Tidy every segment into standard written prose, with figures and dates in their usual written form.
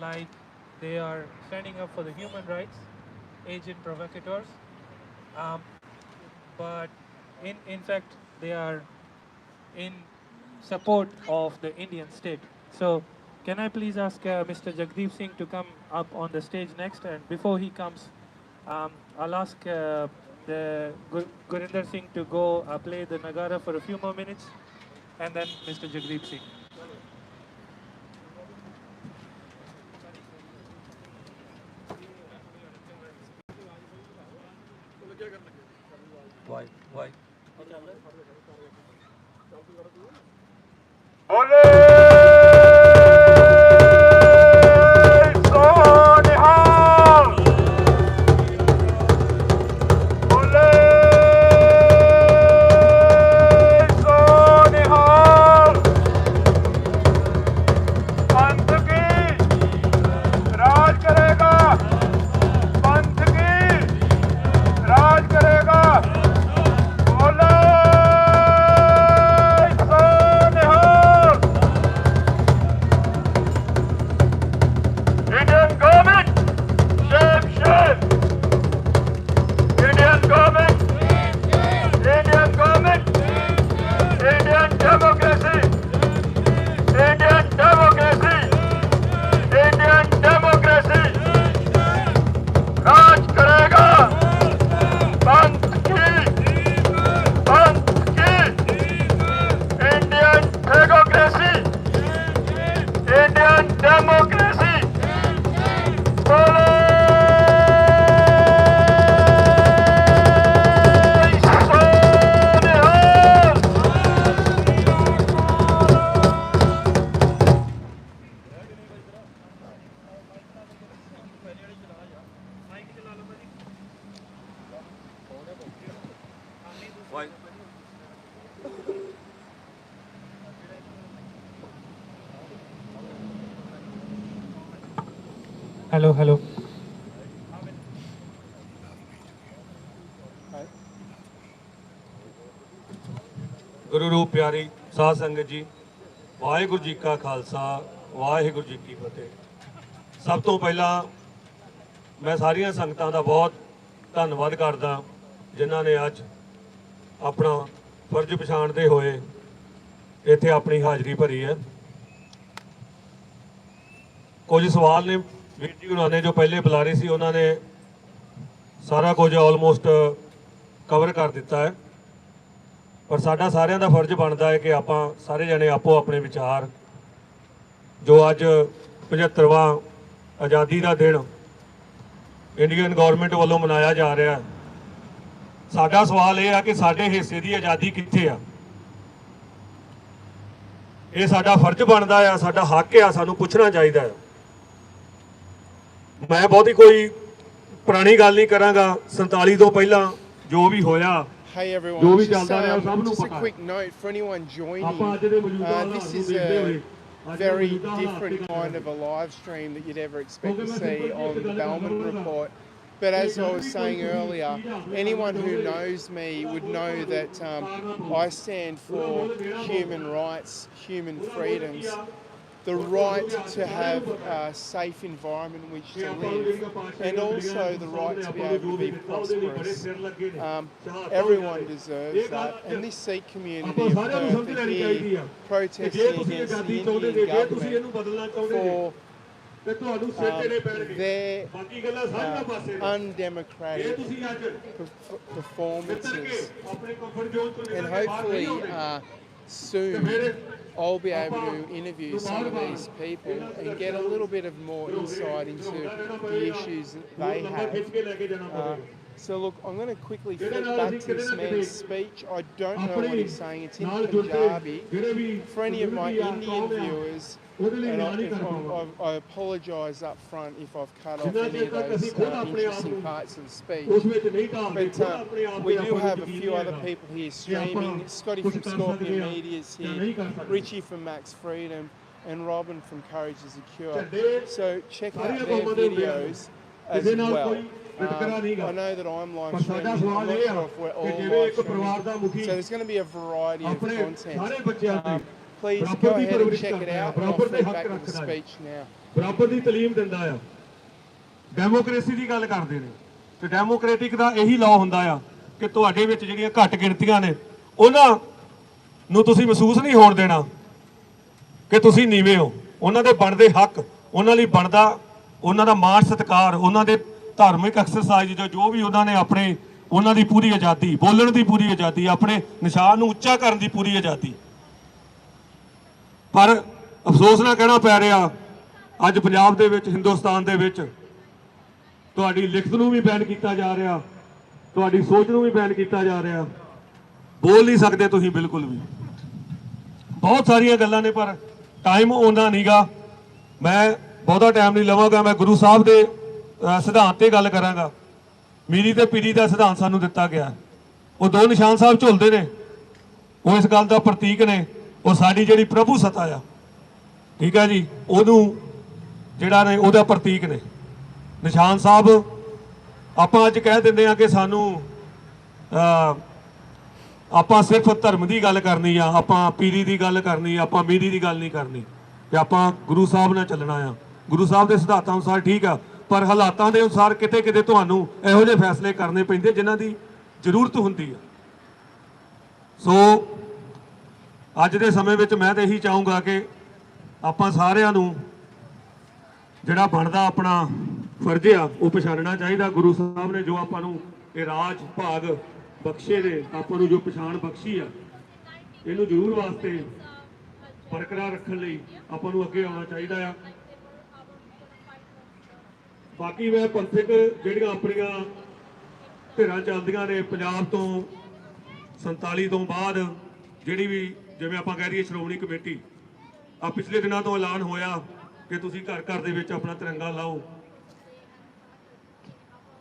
like they are standing up for the human rights, agent provocateurs, um, but in fact they are in support of the Indian state. So can I please ask Mr. Jagdeep Singh to come up on the stage next? And before he comes, I'll ask the Gurinder Singh to go play the Nagara for a few more minutes, and then Mr. Jagdeep Singh. Why? Why? Why? Hello, hello. ਗੁਰੂ ਰੂਪ ਪਿਆਰੀ ਸਾਧ ਸੰਗਤ ਜੀ, ਵਾਹਿਗੁਰੂ ਜੀ ਕਾ ਖਾਲਸਾ, ਵਾਹਿਗੁਰੂ ਜੀ ਕੀ ਫਤਿਹ। ਸਭ ਤੋਂ ਪਹਿਲਾਂ ਮੈਂ ਸਾਰੀਆਂ ਸੰਗਤਾਂ ਦਾ ਬਹੁਤ ਧੰਨਵਾਦ ਕਰਦਾ ਜਿਨ੍ਹਾਂ ਨੇ ਅੱਜ ਆਪਣਾ ਫਰਜ਼ ਪਛਾਣਦੇ ਹੋਏ ਇੱਥੇ ਆਪਣੀ ਹਾਜ਼ਰੀ ਭਰੀ ਹੈ। ਕੁਝ ਸਵਾਲ ਨੇ ਵੀਰ ਜੀ ਉਹਨਾਂ ਨੇ ਜੋ ਪਹਿਲੇ ਬੁਲਾਰੇ ਸੀ ਉਹਨਾਂ ਨੇ ਸਾਰਾ ਕੁਝ ਆਲਮੋਸਟ ਕਵਰ ਕਰ ਦਿੱਤਾ ਹੈ, ਪਰ ਸਾਡਾ ਸਾਰਿਆਂ ਦਾ ਫਰਜ਼ ਬਣਦਾ ਹੈ ਕਿ ਆਪਾਂ ਸਾਰੇ ਜਣੇ ਆਪੋ ਆਪਣੇ ਵਿਚਾਰ ਜੋ ਅੱਜ 75ਵਾਂ ਆਜ਼ਾਦੀ ਦਾ ਦਿਨ ਇੰਡੀਅਨ ਗਵਰਨਮੈਂਟ ਵੱਲੋਂ ਮਨਾਇਆ ਜਾ ਰਿਹਾ, ਸਾਡਾ ਸਵਾਲ ਇਹ ਆ ਕਿ ਸਾਡੇ ਹਿੱਸੇ ਦੀ ਆਜ਼ਾਦੀ ਕਿੱਥੇ ਆ। ਇਹ ਸਾਡਾ ਫਰਜ਼ ਬਣਦਾ ਆ, ਸਾਡਾ ਹੱਕ ਆ, ਸਾਨੂੰ ਪੁੱਛਣਾ ਚਾਹੀਦਾ ਹੈ। ਮੈਂ ਬਹੁਤੀ ਕੋਈ ਪੁਰਾਣੀ ਗੱਲ ਨਹੀਂ ਕਰਾਂਗਾ, 47 ਤੋਂ ਪਹਿਲਾਂ ਜੋ ਵੀ ਹੋਇਆ Hey everyone, just a quick note for anyone joining, this is a very different kind of a live stream that you'd ever expect to see on the Bellman Report. But as I was saying earlier, anyone who knows me would know that I stand for human rights, human freedoms, the right to have a safe environment in which to live, and also the right to be able to be prosperous. Everyone deserves that, and this Sikh community of Perth are here protesting against the Indian government for their undemocratic performances, and hopefully soon I'll be able to interview some of these people and get a little bit of more insight into the issues that they have. So look, I'm going to quickly flip back to this man's speech. I don't know what he's saying. It's in Punjabi. For any of my Indian viewers, and I apologise up front if I've cut off any of those interesting parts of the speech. But we do have a few other people here streaming. Scotty from Scorpion Media is here, Richie from MaxFreedom, and Robin from Courage is a Cure. So check out their videos as well. I know that I'm live streaming. I'm not sure if we're all live streaming. So there's going to be a variety of content. please go ahead and check it out, and I'll feed back to the speech now. ਬਰਾਬਰ ਦੀ ਤਾਲੀਮ ਦਿੰਦਾ ਆ, democracy ਦੀ ਗੱਲ ਕਰਦੇ ਨੇ ਤੇ democratic ਦਾ ਇਹੀ law ਹੁੰਦਾ ਆ ਕਿ ਤੁਹਾਡੇ ਵਿੱਚ ਜਿਹੜੀਆਂ ਘੱਟ ਗਿਣਤੀਆਂ ਨੇ ਉਹਨਾਂ ਨੂੰ ਤੁਸੀਂ ਮਹਿਸੂਸ ਨਹੀਂ ਹੋਣ ਦੇਣਾ ਕਿ ਤੁਸੀਂ ਨੀਵੇਂ ਹੋ। ਉਹਨਾਂ ਦੇ ਬਣਦੇ ਹੱਕ, ਉਹਨਾਂ ਲਈ ਬਣਦਾ ਉਹਨਾਂ ਦਾ ਮਾਣ ਸਤਿਕਾਰ, ਉਹਨਾਂ ਦੇ ਧਾਰਮਿਕ ਐਕਸਰਸਾਈਜ਼ ਜੋ ਵੀ ਉਹਨਾਂ ਨੇ ਆਪਣੇ, ਉਹਨਾਂ ਦੀ ਪੂਰੀ ਆਜ਼ਾਦੀ, ਬੋਲਣ ਦੀ ਪੂਰੀ ਆਜ਼ਾਦੀ, ਆਪਣੇ ਨਿਸ਼ਾਨ ਨੂੰ ਉੱਚਾ ਕਰਨ ਦੀ ਪੂਰੀ ਆਜ਼ਾਦੀ। ਪਰ ਅਫਸੋਸ ਨਾਲ ਕਹਿਣਾ ਪੈ ਰਿਹਾ ਅੱਜ ਪੰਜਾਬ ਦੇ ਵਿੱਚ, ਹਿੰਦੁਸਤਾਨ ਦੇ ਵਿੱਚ ਤੁਹਾਡੀ ਲਿਖਤ ਨੂੰ ਵੀ ਬੈਨ ਕੀਤਾ ਜਾ ਰਿਹਾ, ਤੁਹਾਡੀ ਸੋਚ ਨੂੰ ਵੀ ਬੈਨ ਕੀਤਾ ਜਾ ਰਿਹਾ। ਬੋਲ ਨਹੀਂ ਸਕਦੇ ਤੁਸੀਂ ਬਿਲਕੁਲ ਵੀ। ਬਹੁਤ ਸਾਰੀਆਂ ਗੱਲਾਂ ਨੇ ਪਰ ਟਾਈਮ ਆਉਂਦਾ ਨਹੀਂਗਾ, ਮੈਂ ਬਹੁਤਾ ਟਾਈਮ ਨਹੀਂ ਲਵਾਂਗਾ। ਮੈਂ ਗੁਰੂ ਸਾਹਿਬ ਦੇ ਸਿਧਾਂਤ ਤੇ ਗੱਲ ਕਰਾਂਗਾ। ਮੀਰੀ ਤੇ ਪੀਰੀ ਦਾ ਸਿਧਾਂਤ ਸਾਨੂੰ ਦਿੱਤਾ ਗਿਆ, ਉਹ ਦੋ ਨਿਸ਼ਾਨ ਸਾਹਿਬ ਝੁਲਦੇ ਨੇ, ਉਹ ਇਸ ਗੱਲ ਦਾ ਪ੍ਰਤੀਕ ਨੇ, ਉਹ ਸਾਡੀ ਜਿਹੜੀ ਪ੍ਰਭੂ ਸਤਾ ਆ, ਠੀਕ ਹੈ ਜੀ, ਉਹਨੂੰ ਜਿਹੜਾ ਨੇ ਉਹਦਾ ਪ੍ਰਤੀਕ ਨੇ ਨਿਸ਼ਾਨ ਸਾਹਿਬ। ਆਪਾਂ ਅੱਜ ਕਹਿ ਦਿੰਦੇ ਆ ਕਿ ਸਾਨੂੰ ਆਪਾਂ ਸਿਰਫ ਧਰਮ ਦੀ ਗੱਲ ਕਰਨੀ ਆ, ਆਪਾਂ ਪੀਰੀ ਦੀ ਗੱਲ ਕਰਨੀ, ਆਪਾਂ ਮੀਰੀ ਦੀ ਗੱਲ ਨਹੀਂ ਕਰਨੀ, ਤੇ ਆਪਾਂ ਗੁਰੂ ਸਾਹਿਬ ਨਾਲ ਚੱਲਣਾ ਆ, ਗੁਰੂ ਸਾਹਿਬ ਦੇ ਸਿਧਾਂਤਾਂ ਅਨੁਸਾਰ, ਠੀਕ ਆ। ਪਰ ਹਾਲਾਤਾਂ ਦੇ ਅਨੁਸਾਰ ਕਿਤੇ ਕਿਤੇ ਤੁਹਾਨੂੰ ਇਹੋ ਜਿਹੇ ਫੈਸਲੇ ਕਰਨੇ ਪੈਂਦੇ ਜਿਨ੍ਹਾਂ ਦੀ ਜ਼ਰੂਰਤ ਹੁੰਦੀ ਆ। ਸੋ ਅੱਜ ਦੇ ਸਮੇਂ ਵਿੱਚ ਮੈਂ ਤਾਂ ਇਹੀ ਚਾਹੂੰਗਾ ਕਿ ਆਪਾਂ ਸਾਰਿਆਂ ਨੂੰ ਜਿਹੜਾ ਬਣਦਾ ਆਪਣਾ ਫਰਜ਼ ਆ ਉਹ ਪਛਾਣਨਾ ਚਾਹੀਦਾ। ਗੁਰੂ ਸਾਹਿਬ ਨੇ ਜੋ ਆਪਾਂ ਨੂੰ ਇਹ ਰਾਜ ਭਾਗ ਬਖਸ਼ੇ ਨੇ, ਆਪਾਂ ਨੂੰ ਜੋ ਪਛਾਣ ਬਖਸ਼ੀ ਆ, ਇਹਨੂੰ ਜ਼ਰੂਰ ਵਾਸਤੇ ਬਰਕਰਾਰ ਰੱਖਣ ਲਈ ਆਪਾਂ ਨੂੰ ਅੱਗੇ ਆਉਣਾ ਚਾਹੀਦਾ ਆ। ਬਾਕੀ ਮੈਂ ਪੰਥਕ ਜਿਹੜੀਆਂ ਆਪਣੀਆਂ ਧਿਰਾਂ ਚੱਲਦੀਆਂ ਨੇ ਪੰਜਾਬ ਤੋਂ 47 ਤੋਂ ਬਾਅਦ, ਜਿਹੜੀ ਵੀ ਜਿਵੇਂ ਆਪਾਂ ਕਹਿ ਦਈਏ ਸ਼੍ਰੋਮਣੀ ਕਮੇਟੀ, ਆ ਪਿਛਲੇ ਦਿਨਾਂ ਤੋਂ ਐਲਾਨ ਹੋਇਆ ਕਿ ਤੁਸੀਂ ਘਰ ਘਰ ਦੇ ਵਿੱਚ ਆਪਣਾ ਤਿਰੰਗਾ ਲਾਓ,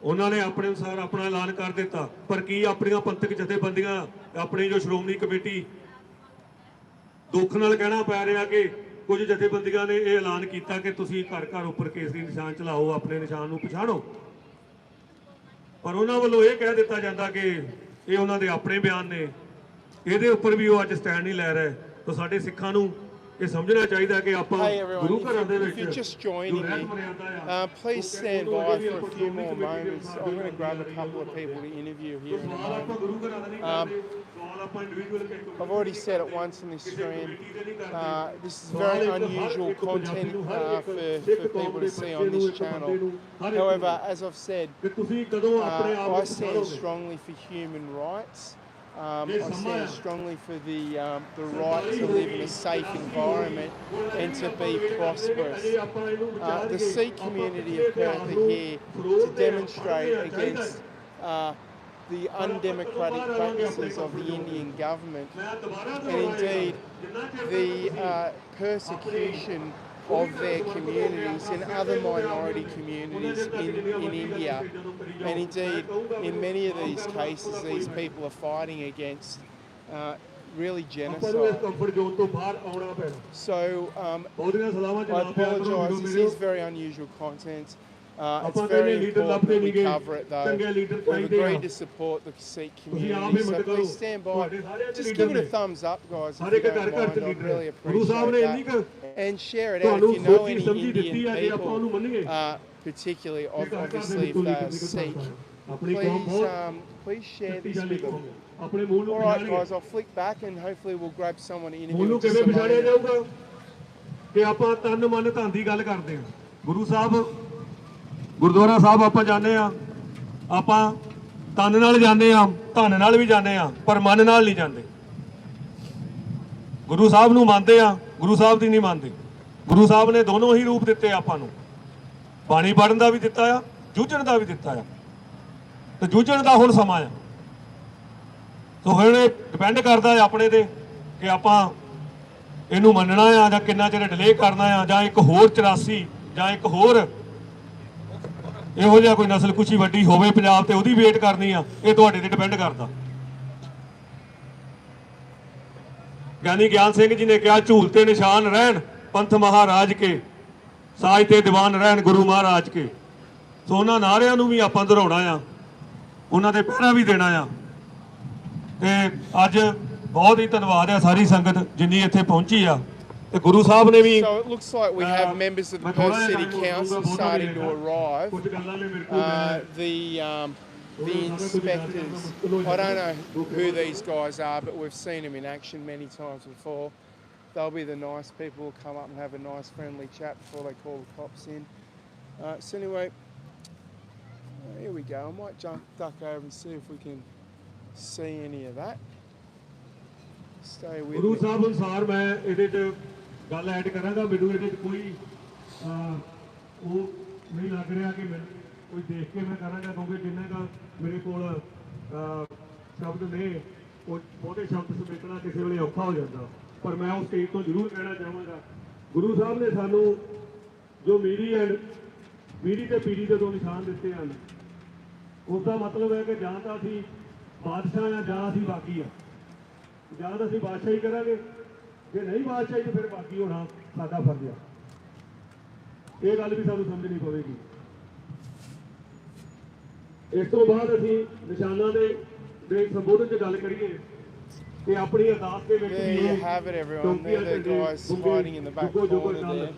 ਉਹਨਾਂ ਨੇ ਆਪਣੇ ਅਨੁਸਾਰ ਆਪਣਾ ਐਲਾਨ ਕਰ ਦਿੱਤਾ। ਪਰ ਕੀ ਆਪਣੀਆਂ ਪੰਥਕ ਜਥੇਬੰਦੀਆਂ, ਆਪਣੀ ਜੋ ਸ਼੍ਰੋਮਣੀ ਕਮੇਟੀ, ਦੁੱਖ ਨਾਲ ਕਹਿਣਾ ਪੈ ਰਿਹਾ ਕਿ ਕੁਝ ਜਥੇਬੰਦੀਆਂ ਨੇ ਇਹ ਐਲਾਨ ਕੀਤਾ ਕਿ ਤੁਸੀਂ ਘਰ ਘਰ ਉੱਪਰ ਕੇਸਰੀ ਨਿਸ਼ਾਨ ਚਲਾਓ, ਆਪਣੇ ਨਿਸ਼ਾਨ ਨੂੰ ਪਛਾਣੋ, ਪਰ ਉਹਨਾਂ ਵੱਲੋਂ ਇਹ ਕਹਿ ਦਿੱਤਾ ਜਾਂਦਾ ਕਿ ਇਹ ਉਹਨਾਂ ਦੇ ਆਪਣੇ ਬਿਆਨ ਨੇ, ਇਹਦੇ ਉੱਪਰ ਵੀ ਉਹ ਅੱਜ ਸਟੈਂਡ ਨਹੀਂ ਲੈ ਰਹੇ। ਤਾਂ ਸਾਡੇ ਸਿੱਖਾਂ ਨੂੰ ਇਹ ਸਮਝਣਾ ਚਾਹੀਦਾ ਕਿ ਆਪਾਂ ਗੁਰੂ ਘਰਾਂ ਦੇ ਵਿੱਚ please stand by for a few more moments. I'm going to grab a couple of people to interview here in a moment. I've already said it once in this stream, this is very unusual content for people to see on this channel. However, as I've said, I stand strongly for human rights. I stand strongly for the right to live in a safe environment and to be prosperous. The Sikh community of Perth are here to demonstrate against the undemocratic practices of the Indian government, and indeed the persecution of their communities and other minority communities in India. And indeed, in many of these cases, these people are fighting against really genocide. So I apologise, this is very unusual content. It's very important that we cover it though. We've agreed to support the Sikh community, so please stand by. Just give it a thumbs up, guys, if you don't mind. I'd really appreciate that. And share it out if you know any Indian people, particularly obviously if they're Sikh. Please share this with them. Alright guys, I'll flick back and hopefully we'll grab someone to interview just a moment. ਕਿ ਆਪਾਂ ਤਨ ਮਨ ਧਨ ਦੀ ਗੱਲ ਕਰਦੇ ਹਾਂ। ਗੁਰੂ ਸਾਹਿਬ ਗੁਰਦੁਆਰਾ ਸਾਹਿਬ ਆਪਾਂ ਜਾਂਦੇ ਆ, ਆਪਾਂ ਤਨ ਨਾਲ ਜਾਂਦੇ ਆ, ਧਨ ਨਾਲ ਵੀ ਜਾਂਦੇ ਆ, ਪਰ ਮਨ ਨਾਲ ਨਹੀਂ ਜਾਂਦੇ। ਗੁਰੂ ਸਾਹਿਬ ਨੂੰ ਮੰਨਦੇ ਆ, ਗੁਰੂ ਸਾਹਿਬ ਦੀ ਨਹੀਂ ਮੰਨਦੇ। ਗੁਰੂ ਸਾਹਿਬ ਨੇ ਦੋਨੋਂ ਹੀ ਰੂਪ ਦਿੱਤੇ ਆਪਾਂ ਨੂੰ, ਬਾਣੀ ਪੜ੍ਹਨ ਦਾ ਵੀ ਦਿੱਤਾ ਆ, ਜੂਝਣ ਦਾ ਵੀ ਦਿੱਤਾ ਆ, ਤੇ ਜੂਝਣ ਦਾ ਹੁਣ ਸਮਾਂ ਆ। ਸੋ ਹੁਣ ਇਹ ਡਿਪੈਂਡ ਕਰਦਾ ਹੈ ਆਪਣੇ ਤੇ ਕਿ ਆਪਾਂ ਇਹਨੂੰ ਮੰਨਣਾ ਆ ਜਾਂ ਕਿੰਨਾ ਚਿਰ ਡਿਲੇ ਕਰਨਾ ਆ, ਜਾਂ ਇੱਕ ਹੋਰ 84 ਜਾਂ ਇੱਕ ਹੋਰ ਇਹੋ ਜਿਹਾ ਕੋਈ ਨਸਲ ਕੁਛ ਵੱਡੀ ਹੋਵੇ ਪੰਜਾਬ ਤੇ ਉਹਦੀ ਵੇਟ ਕਰਨੀ ਆ। ਇਹ ਤੁਹਾਡੇ ਤੇ ਡਿਪੈਂਡ ਕਰਦਾ। ਗਿਆਨੀ ਗਿਆਨ ਸਿੰਘ ਜੀ ਨੇ ਕਿਹਾ ਝੂਲ ਤੇ ਨਿਸ਼ਾਨ ਰਹਿਣ ਪੰਥ ਮਹਾਰਾਜ ਕੇ, ਸਾਜ ਤੇ ਦੀਵਾਨ ਰਹਿਣ ਗੁਰੂ ਮਹਾਰਾਜ ਕੇ। ਸੋ ਉਹਨਾਂ ਨਾਰਿਆਂ ਨੂੰ ਵੀ ਆਪਾਂ ਦੁਹਰਾਉਣਾ ਆ, ਉਹਨਾਂ ਦੇ ਪਹਿਰਾ ਵੀ ਦੇਣਾ ਆ। ਤੇ ਅੱਜ ਬਹੁਤ ਹੀ ਧੰਨਵਾਦ ਹੈ ਸਾਰੀ ਸੰਗਤ ਜਿੰਨੀ ਇੱਥੇ ਪਹੁੰਚੀ ਆ ਤੇ ਗੁਰੂ ਸਾਹਿਬ ਨੇ ਵੀ So it looks like we have members of the Perth City Council starting to arrive. The inspectors, I don't know who these guys are, but we've seen them in action many times before. They'll be the nice people who come up and have a nice friendly chat before they call the cops in. So anyway, here we go. I might duck over and see if we can see any of that. Stay with Guru me. ਸਾਹਿਬ ਅਨੁਸਾਰ ਮੈਂ ਇਹਦੇ 'ਚ ਗੱਲ add ਕਰਾਂਗਾ। ਮੈਨੂੰ ਇਹਦੇ 'ਚ ਕੋਈ ਉਹ ਨਹੀਂ ਲੱਗ ਰਿਹਾ ਕਿ ਮੈਂ ਕੋਈ ਦੇਖ ਕੇ ਮੈਂ ਕਰਾਂਗਾ, ਕਿਉਂਕਿ ਜਿੰਨੇ ਦਾ ਮੇਰੇ ਕੋਲ ਸ਼ਬਦ ਨੇ ਉਹ ਬਹੁਤੇ ਸ਼ਬਦ ਸਮੇਟਣਾ ਕਿਸੇ ਵੇਲੇ ਔਖਾ ਹੋ ਜਾਂਦਾ, ਪਰ ਮੈਂ ਉਸ ਸਟੇਜ ਤੋਂ ਜ਼ਰੂਰ ਕਹਿਣਾ ਚਾਹਾਂਗਾ ਗੁਰੂ ਸਾਹਿਬ ਨੇ ਸਾਨੂੰ ਜੋ ਮੀਰੀ ਤੇ ਪੀੜੀ ਦੇ ਦੋ ਨਿਸ਼ਾਨ ਦਿੱਤੇ ਹਨ, ਉਸ ਦਾ ਮਤਲਬ ਹੈ ਕਿ ਜਾਂ ਤਾਂ ਅਸੀਂ ਬਾਦਸ਼ਾਹ ਆ ਜਾਂ ਅਸੀਂ ਬਾਗੀ ਆ। ਜਾਂ ਤਾਂ ਅਸੀਂ ਬਾਦਸ਼ਾਹੀ ਕਰਾਂਗੇ, ਜੇ ਨਹੀਂ ਬਾਦਸ਼ਾਹੀ ਤਾਂ ਫਿਰ ਬਾਗੀ ਹੋਣਾ ਸਾਡਾ ਫਰਜ਼ ਆ। ਇਹ ਗੱਲ ਵੀ ਸਾਨੂੰ ਸਮਝਣੀ ਪਵੇਗੀ। ਇਸ ਤੋਂ ਬਾਅਦ ਅਸੀਂ ਨਿਸ਼ਾਨਾਂ ਦੇ ਸੰਬੋਧਨ 'ਚ ਗੱਲ ਕਰੀਏ ਕਿ ਆਪਣੀ ਅਰਦਾਸ ਦੇ ਵਿੱਚ There you have it, everyone. There the guys hiding in the back corner there.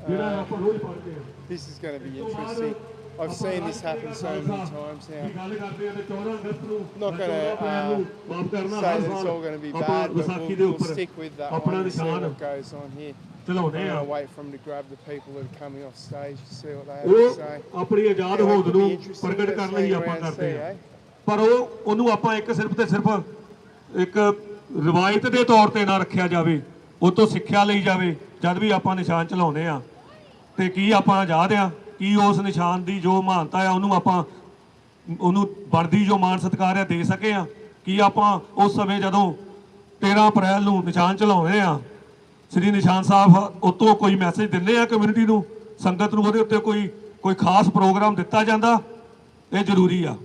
ਜਿਹੜਾ ਆਪਾਂ ਰੋਜ਼ ਪੜ੍ਹਦੇ ਹਾਂ। This is going to be interesting. I've seen this happen so many times now. Not going to say that it's all going to be bad, but we'll stick with that one and see what goes on here. I'm going to wait for them to grab the people that are coming off stage to see what they have to say. ਆਪਣੀ ਆਜ਼ਾਦ ਹੋਂਦ ਨੂੰ ਪ੍ਰਗਟ ਕਰਨ ਲਈ ਆਪਾਂ ਕਰਦੇ ਹਾਂ, ਪਰ ਉਹਨੂੰ ਆਪਾਂ ਇੱਕ ਸਿਰਫ ਤੇ ਸਿਰਫ ਇੱਕ ਰਵਾਇਤ ਦੇ ਤੌਰ ਤੇ ਨਾ ਰੱਖਿਆ ਜਾਵੇ, ਉਹ ਤੋਂ ਸਿੱਖਿਆ ਲਈ ਜਾਵੇ। ਜਦ ਵੀ ਆਪਾਂ ਨਿਸ਼ਾਨ ਚਲਾਉਂਦੇ ਆ ਤੇ ਕੀ ਆਪਾਂ ਆਜ਼ਾਦ ਆ? ਕੀ ਉਸ ਨਿਸ਼ਾਨ ਦੀ ਜੋ ਮਹਾਨਤਾ ਆ ਉਹਨੂੰ ਬਣਦੀ ਜੋ ਮਾਣ ਸਤਿਕਾਰ ਆ ਦੇ ਸਕੇ ਆ? ਕੀ ਆਪਾਂ ਉਸ ਸਮੇਂ ਜਦੋਂ 13 ਅਪ੍ਰੈਲ ਨੂੰ ਨਿਸ਼ਾਨ ਚਲਾਉਂਦੇ ਆ, ਸ੍ਰੀ ਨਿਸ਼ਾਨ ਸਾਹਿਬ ਉਤੋਂ ਕੋਈ ਮੈਸੇਜ ਦਿੰਦੇ ਆ ਕਮਿਊਨਿਟੀ ਨੂੰ, ਸੰਗਤ ਨੂੰ, ਉਹਦੇ ਉੱਤੇ ਕੋਈ ਖਾਸ ਪ੍ਰੋਗਰਾਮ ਦਿੱਤਾ ਜਾਂਦਾ? ਇਹ ਜ਼ਰੂਰੀ ਆ।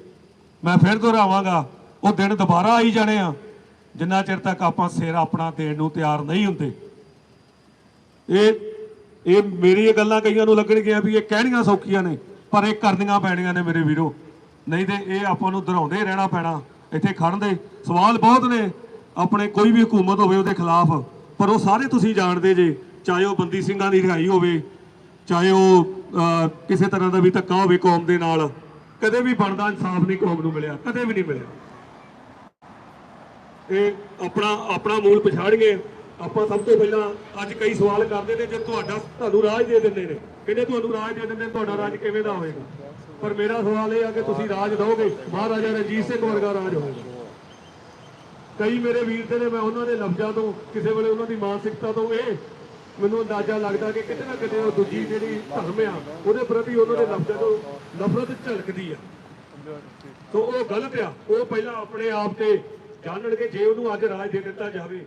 ਮੈਂ ਫਿਰ ਦੁਹਰਾਵਾਂਗਾ, ਉਹ ਦਿਨ ਦੁਬਾਰਾ ਆਈ ਜਾਣੇ ਆ ਜਿੰਨਾ ਚਿਰ ਤੱਕ ਆਪਾਂ ਸਿਰ ਆਪਣਾ ਦੇਣ ਨੂੰ ਤਿਆਰ ਨਹੀਂ ਹੁੰਦੇ। ਇਹ ਮੇਰੀ ਇਹ ਗੱਲਾਂ ਕਈਆਂ ਨੂੰ ਲੱਗਣਗੀਆਂ ਵੀ ਇਹ ਕਹਿਣੀਆਂ ਸੌਖੀਆਂ ਨੇ, ਪਰ ਇਹ ਕਰਨੀਆਂ ਪੈਣੀਆਂ ਨੇ ਮੇਰੇ ਵੀਰੋ, ਨਹੀਂ ਤੇ ਇਹ ਆਪਾਂ ਨੂੰ ਦੁਹਰਾਉਂਦੇ ਰਹਿਣਾ ਪੈਣਾ। ਇੱਥੇ ਖੜਨ ਦੇ ਸਵਾਲ ਬਹੁਤ ਨੇ, ਆਪਣੇ ਕੋਈ ਵੀ ਹਕੂਮਤ ਹੋਵੇ ਉਹਦੇ ਖਿਲਾਫ, ਪਰ ਉਹ ਸਾਰੇ ਤੁਸੀਂ ਜਾਣਦੇ ਜੇ, ਚਾਹੇ ਉਹ ਬੰਦੀ ਸਿੰਘਾਂ ਦੀ ਰਿਹਾਈ ਹੋਵੇ, ਚਾਹੇ ਉਹ ਕਿਸੇ ਤਰ੍ਹਾਂ ਦਾ ਵੀ ਧੱਕਾ ਹੋਵੇ ਕੌਮ ਦੇ ਨਾਲ, ਕਦੇ ਵੀ ਬਣਦਾ ਇਨਸਾਫ ਨਹੀਂ ਕੌਮ ਨੂੰ ਮਿਲਿਆ, ਕਦੇ ਵੀ ਨਹੀਂ ਮਿਲਿਆ। ਇਹ ਆਪਣਾ ਮੂਲ ਪਛਾੜੀਏ। ਆਪਾਂ ਸਭ ਤੋਂ ਪਹਿਲਾਂ ਅੱਜ ਕਈ ਸਵਾਲ ਕਰਦੇ ਨੇ, ਜੇ ਤੁਹਾਨੂੰ ਰਾਜ ਦੇ ਦਿੰਦੇ ਨੇ, ਕਹਿੰਦੇ ਤੁਹਾਨੂੰ ਰਾਜ ਦੇ ਦਿੰਦੇ, ਤੁਹਾਡਾ ਰਾਜ ਕਿਵੇਂ ਦਾ ਹੋਏਗਾ? ਪਰ ਮੇਰਾ ਸਵਾਲ ਇਹ ਆ ਕਿ ਤੁਸੀਂ ਰਾਜ ਦਿਓਗੇ, ਮਹਾਰਾਜਾ ਰਣਜੀਤ ਸਿੰਘ ਵਰਗਾ ਰਾਜ ਹੋਏਗਾ। ਕਈ ਮੇਰੇ ਵੀਰ ਤੇ ਨੇ, ਮੈਂ ਉਹਨਾਂ ਦੇ ਲਫ਼ਜ਼ਾਂ ਤੋਂ, ਕਿਸੇ ਵੇਲੇ ਉਹਨਾਂ ਦੀ ਮਾਨਸਿਕਤਾ ਤੋਂ ਇਹ ਮੈਨੂੰ ਅੰਦਾਜ਼ਾ ਲੱਗਦਾ ਕਿ ਕਿਤੇ ਨਾ ਕਿਤੇ ਉਹ ਦੂਜੀ ਜਿਹੜੀ ਧਰਮ ਆ ਉਹਦੇ ਪ੍ਰਤੀ ਉਹਨਾਂ ਦੇ ਲਫ਼ਜ਼ਾਂ ਤੋਂ ਨਫ਼ਰਤ ਝਲਕਦੀ ਆ। ਸੋ ਉਹ ਗਲਤ ਆ। ਉਹ ਪਹਿਲਾਂ ਆਪਣੇ ਆਪ ਤੇ ਜਾਣਣਗੇ, ਜੇ ਉਹਨੂੰ ਅੱਜ ਰਾਜ ਦੇ ਦਿੱਤਾ ਜਾਵੇ,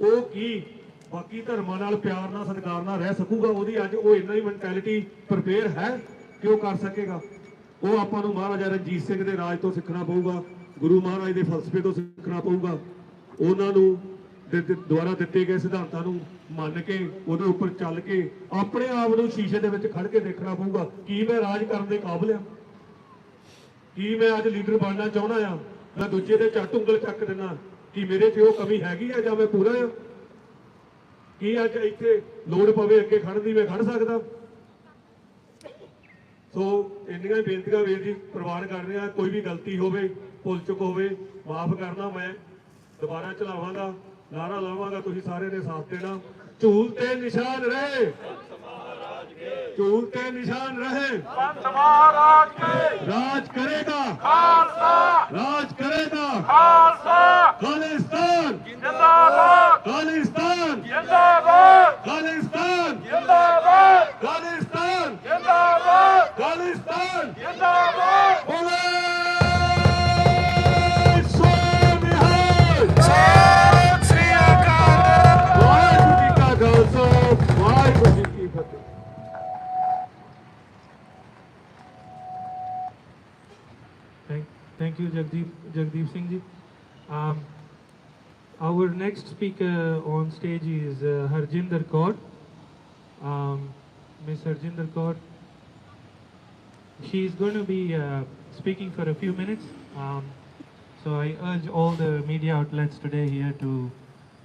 ਉਹ ਕੀ ਬਾਕੀ ਧਰਮਾਂ ਨਾਲ ਪਿਆਰ ਨਾਲ ਸਤਿਕਾਰ ਨਾਲ ਰਹਿ ਸਕੂਗਾ? ਉਹਦੀ ਅੱਜ ਉਹ ਇੰਨਾ ਹੀ ਮੈਂਟੈਲਿਟੀ ਪ੍ਰਪੇਅਰ ਹੈ ਕਿ ਉਹ ਕਰ ਸਕੇਗਾ? ਉਹ ਆਪਾਂ ਨੂੰ ਮਹਾਰਾਜਾ ਰਣਜੀਤ ਸਿੰਘ ਦੇ ਰਾਜ ਤੋਂ ਸਿੱਖਣਾ ਪਊਗਾ, ਗੁਰੂ ਮਹਾਰਾਜ ਦੇ ਫਲਸਫੇ ਤੋਂ ਸਿੱਖਣਾ ਪਊਗਾ, ਉਹਨਾਂ ਨੂੰ ਦੁਆਰਾ ਦਿੱਤੇ ਗਏ ਸਿਧਾਂਤਾਂ ਨੂੰ ਮੰਨ ਕੇ ਉਹਦੇ ਉੱਪਰ ਚੱਲ ਕੇ ਆਪਣੇ ਆਪ ਨੂੰ ਸ਼ੀਸ਼ੇ ਦੇ ਵਿੱਚ ਖੜ ਕੇ ਦੇਖਣਾ ਪਊਗਾ, ਕੀ ਮੈਂ ਰਾਜ ਕਰਨ ਦੇ ਕਾਬਿਲ ਆ? ਕੀ ਮੈਂ ਅੱਜ ਲੀਡਰ ਬਣਨਾ ਚਾਹੁੰਦਾ ਆ? ਮੈਂ ਦੂਜੇ ਦੇ ਝੱਟ ਉਂਗਲ ਚੱਕ ਦਿੰਦਾ ਕਿ ਮੇਰੇ 'ਚ ਉਹ ਕਮੀ ਹੈਗੀ ਆ ਜਾਂ ਮੈਂ ਪੂਰਾ ਆ? ਕੀ ਅੱਜ ਇੱਥੇ ਲੋੜ ਪਵੇ ਅੱਗੇ ਖੜਨ ਦੀ ਮੈਂ ਖੜ ਸਕਦਾ? ਸੋ ਇੰਨੀਆਂ ਹੀ ਬੇਨਤੀਆਂ ਵੀਰ ਜੀ ਪ੍ਰਵਾਨ ਕਰ ਰਹੇ ਆ। ਕੋਈ ਵੀ ਗਲਤੀ ਹੋਵੇ, ਭੁੱਲ ਚੁੱਕ ਹੋਵੇ, ਮਾਫ ਕਰਨਾ। ਮੈਂ ਦੁਬਾਰਾ ਚਲਾਵਾਂਗਾ, ਨਾਰਾ ਲਾਵਾਂਗਾ, ਤੁਸੀਂ ਸਾਰੇ ਨੇ ਸਾਥ ਦੇਣਾ। ਝੂਲ ਤੇ ਨਿਸ਼ਾਨ ਰਹੇ, ਝੂਲ ਤੇ ਨਿਸ਼ਾਨ ਰਹੇ, ਪੰਥ ਮਹਾਰਾਜ ਕੇ ਰਾਜ ਕਰੇਗਾ ਖਾਲਸਾ, ਰਾਜ ਕਰੇਗਾ ਖਾਲਸਾ, ਖਾਲਿਸਤਾਨ ਜਿੰਦਾਬਾਦ, ਖਾਲਿਸਤਾਨ ਜਿੰਦਾਬਾਦ, ਖਾਲਿਸਤਾਨ ਜਿੰਦਾਬਾਦ, ਖਾਲਿਸਤਾਨ ਜਿੰਦਾਬਾਦ, ਖਾਲਿਸਤਾਨ ਜਿੰਦਾਬਾਦ। ਬੋਲੇ ਸਤਿ ਸ੍ਰੀ ਅਕਾਲ। ਵਾਹਿਗੁਰੂ ਜੀ ਕਾ ਖਾਲਸਾ, ਵਾਹਿਗੁਰੂ ਜੀ ਕੀ ਫਤਿਹ। Thank you, Jagdeep Singh ji. Our next speaker on stage is Harjinder Kaur. Miss Harjinder Kaur. She is going to be speaking for a few minutes. So I urge all the media outlets today here to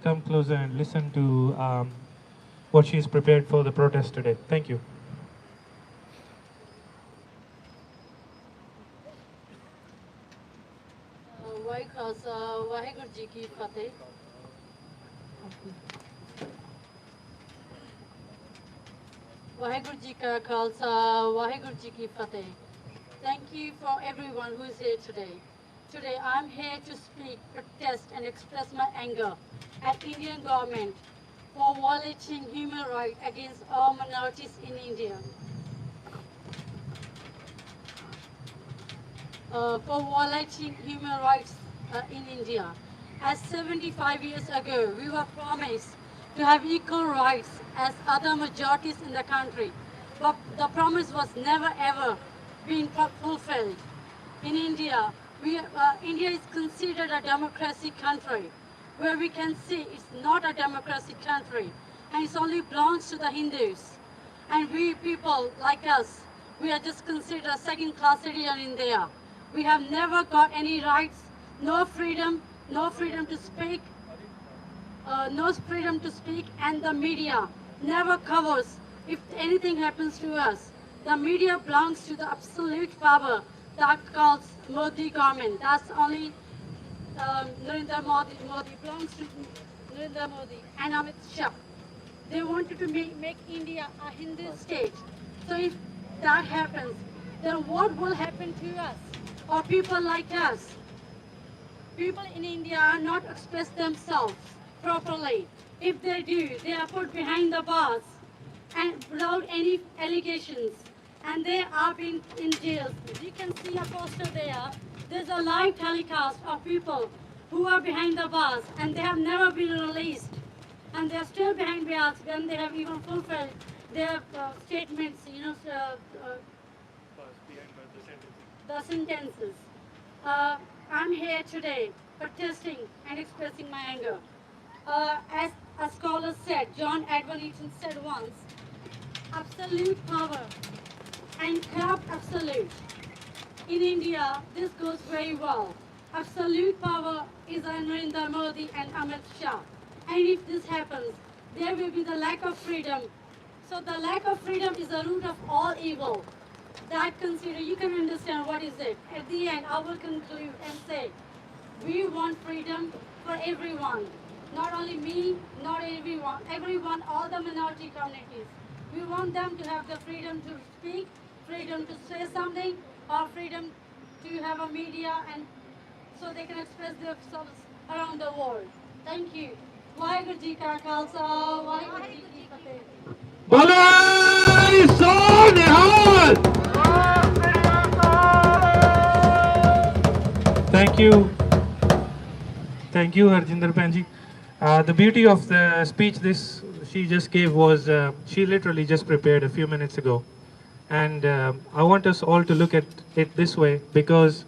come closer and listen to what she's prepared for the protest today. Thank you. Waheguru ji ਕੀ ਫਤਿਹ। ਵਾਹਿਗੁਰੂ ਜੀ ਕਾ ਖਾਲਸਾ ਵਾਹਿਗੁਰੂ ਜੀ ਕੀ ਫਤਿਹ। Thank you for everyone who is here today. Today I'm here to speak, protest and express my anger at Indian government for violating human rights against all minorities in India. For violating human rights in India. As 75 years ago, we were promised to have equal rights as other majorities in the country, but the promise was never ever been fulfilled. In India, India is considered a democracy country, where we can see it's not a democracy country, and it only belongs to the Hindus. And we people like us, we are just considered a second-class citizen in there. We have never got any rights, no freedom to speak, and the media never covers if anything happens to us. The media belongs to the absolute power that calls Modi government. That's only Narendra Modi belongs to Narendra Modi and Amit Shah. They wanted to make India a Hindu state. So if that happens, then what will happen to us or people like us? People in India are not express themselves properly. If they do, they are put behind the bars and without any allegations, and they are being in jail. You can see a poster there. There's a live telecast of people who are behind the bars, and they have never been released, and they are still behind bars when they have even fulfilled their statements, the sentences. I'm here today protesting and expressing my anger. As a scholar said, John Edward Eaton said once, absolute power and corrupt absolute. In India, this goes very well. Absolute power is Narendra Modi and Amit Shah. And if this happens, there will be the lack of freedom. So the lack of freedom is the root of all evil. That you can understand what is it. At the end, I will conclude and say, we want freedom for everyone. Not only me, not everyone, all the minority communities. We want them to have the freedom to speak, freedom to say something, or freedom to have a media, and so they can express themselves around the world. Thank you. Vaheguru Ji Ka Khalsa, Vaheguru Ji Ki Fateh. Bole so Nihal! Thank you, Harjinder Panji. The beauty of the speech she just gave was she literally just prepared a few minutes ago, and I want us all to look at it this way, because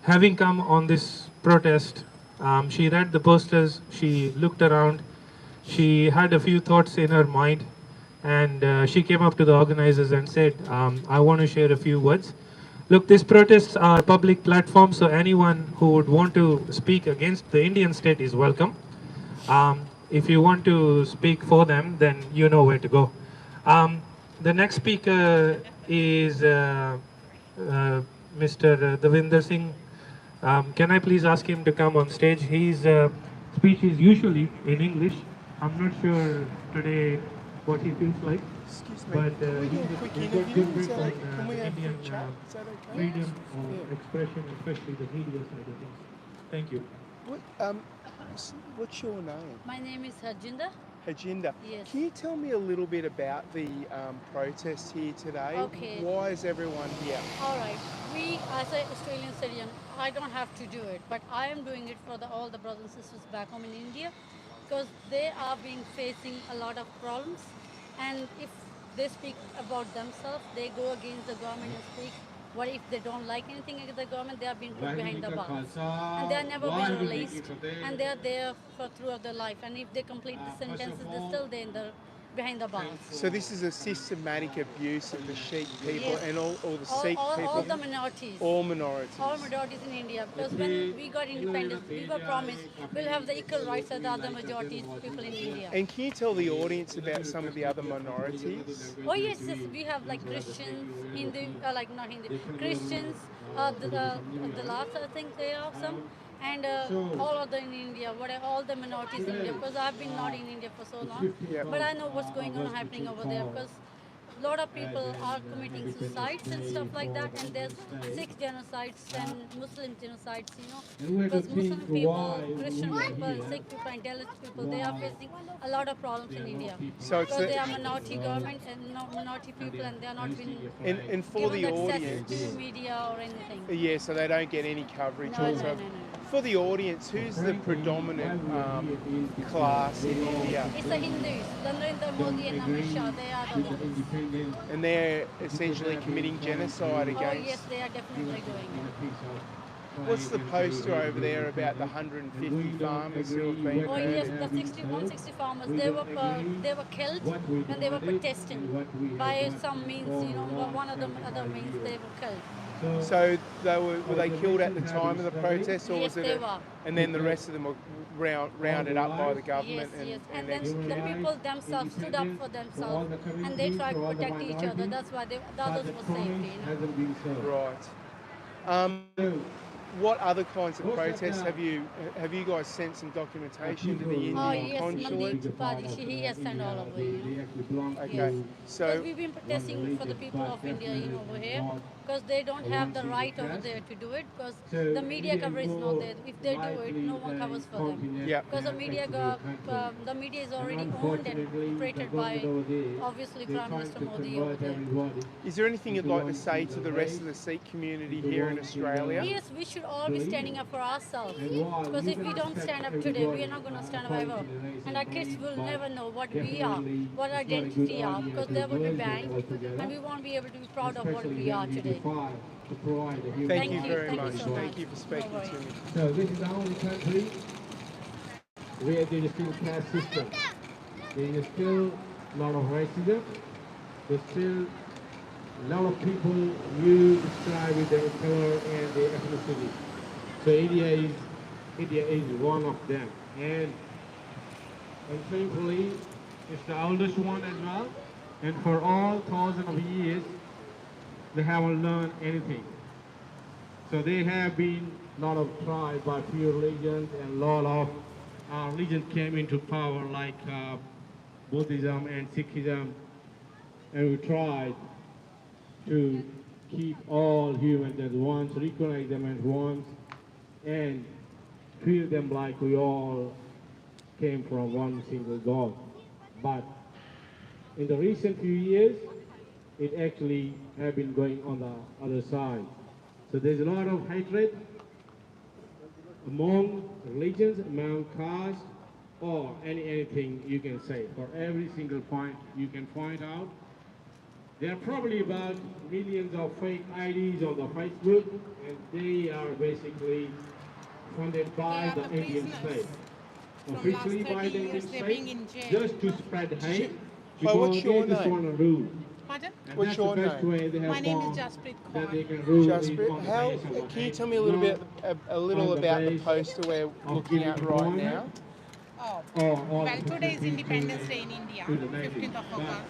having come on this protest, she read the posters, she looked around, she had a few thoughts in her mind, and she came up to the organizers and said, I want to share a few words. Look, these protests are public platforms, so anyone who would want to speak against the Indian state is welcome. If you want to speak for them, then you know where to go. The next speaker is Mr. Davinder Singh. Can I please ask him to come on stage? His speech is usually in English. I'm not sure today what he feels like. Excuse me. But Can we do a quick interview? Is that okay? Can we have a Indian quick chat? Is that okay? freedom of expression, especially the media side of things. Thank you. What's your name? My name is Harjinder. Harjinder. Yes. Can you tell me a little bit about the protest here today? Okay. Why is everyone here? All right. We, as an Australian citizen, I don't have to do it, but I am doing it for all the brothers and sisters back home in India, because they are facing a lot of problems, and if they speak about themselves, they go against the government and speak. What if they don't like anything against the government? They are being put behind the bars, and they are never been released, and they are there for throughout their life. And if they complete the sentences, they're still there in the behind the bars. So this is a systematic abuse of the Sikh people Yes. and all the Sikh people? All the minorities. All minorities. All minorities in India. Because when we got independence, we were promised we'll have the equal rights as the other majorities people in India. And can you tell the audience about some of the other minorities? Oh yes, yes, we have like Christians, Hindu, like not Hindu, Christians, the last I think they are some, and all other in India, all the minorities in India, because I've been not in India for so long, but I know what's going on happening over there, because a lot of people are committing suicides and stuff like that, and there's Sikh genocides and Muslim genocides, because Muslim people, Christian people, Sikh people and Dalit people, they are facing a lot of problems in India. So it's Because they are minority government and minority people, and they are not been and for the given audience, access to media or anything. yeah, so they don't get any coverage. No, also. no. For the audience, who's the predominant class in India? It's the Hindus, Narendra Modi and Amit Shah, they are the ones. And they're essentially committing genocide Oh against. yes, they are definitely doing. What's the poster over there about the 150 farmers who have been Oh yes, murdered? the 160 farmers, they were killed and they were protesting by some means, one of the other means they were killed. So were they killed at the time of the protest, or Yes, was it? they were. And then the rest of them were rounded up by the government Yes. And and then the people themselves stood up for themselves and they tried to protect each other. That's why the others were safe, Right. What other kinds of protests have you guys sent some documentation to the Indian Oh yes, consulate? Mandeep Tripathi, he has sent all over here. Okay, so Because we've been protesting for the people of India over here, because they don't have the right over there to do it, because the media coverage is not there. If they do it, no one covers for them. yeah. Because the media is already owned and operated by, obviously, Prime Minister Modi over there. Is there anything you'd like to say to the rest of the Sikh community here in Australia? Yes, we should all be standing up for ourselves. Because if we don't stand up today, we are not going to stand up ever. And our kids will never know what we are, what our identity are, because they will be banned, and we won't be able to be proud of what we are today. Thank you very much. so much. Thank you for speaking No to worries. me. So this is the only country where there is still caste system. There is still a lot of racism. There's still a lot of people you describe with their color and their ethnicity. So India is one of them. And thankfully, it's the oldest one as well. And for all thousands of years, they haven't learned anything. So there have been a lot of tried by few religions, and a lot of religions came into power, like Buddhism and Sikhism, and we tried to keep all humans as one, recognize them as one, and treat them like we all came from one single God. But in the recent few years, it actually have been going on the other side. So there's a lot of hatred among religions, among castes, or anything you can say. For every single point you can point out, there are probably about millions of fake IDs on the Facebook, and they are basically funded by the Indian state. Officially by the Indian state, just to spread hate, because they just want to rule. Pardon? And What's that's your the best name? way they have My name is found Jasprit that they Kaur. can rule Jasprit, on the how basis of the can you hate, tell me a little bit on the about the base poster we're of looking at right employment, now? Oh, or well, today is Independence Day in India, to the Navy. 15th of August.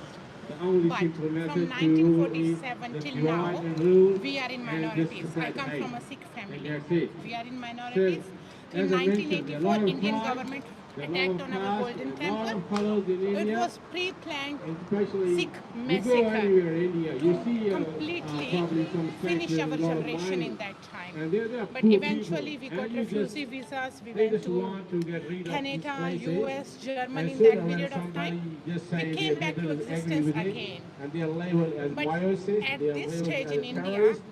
The only But simple from method to rule is 1947 the till divide now, and rule, we are in and minorities. just I spread come hate. from a Sikh family. And that's it. We are in minorities. So, In as I mentioned, there are a 1984, lot of Indian tribes, government there are a attacked lot on of our castes, golden a lot temple. of colors in It India, was pre-planned and especially Sikh you go massacre anywhere in India, you to see completely probably some finish statues, our a lot of generation in miners. that time. And they're But poor eventually people, we got and you just- refugee visas. We they went just to want to get rid of these Canada, places. US, Germany And in so that when period of somebody time. just We say came they back to don't agree existence with it, again. and they're labeled as But biases, at they are this labeled stage as in India, terrorists,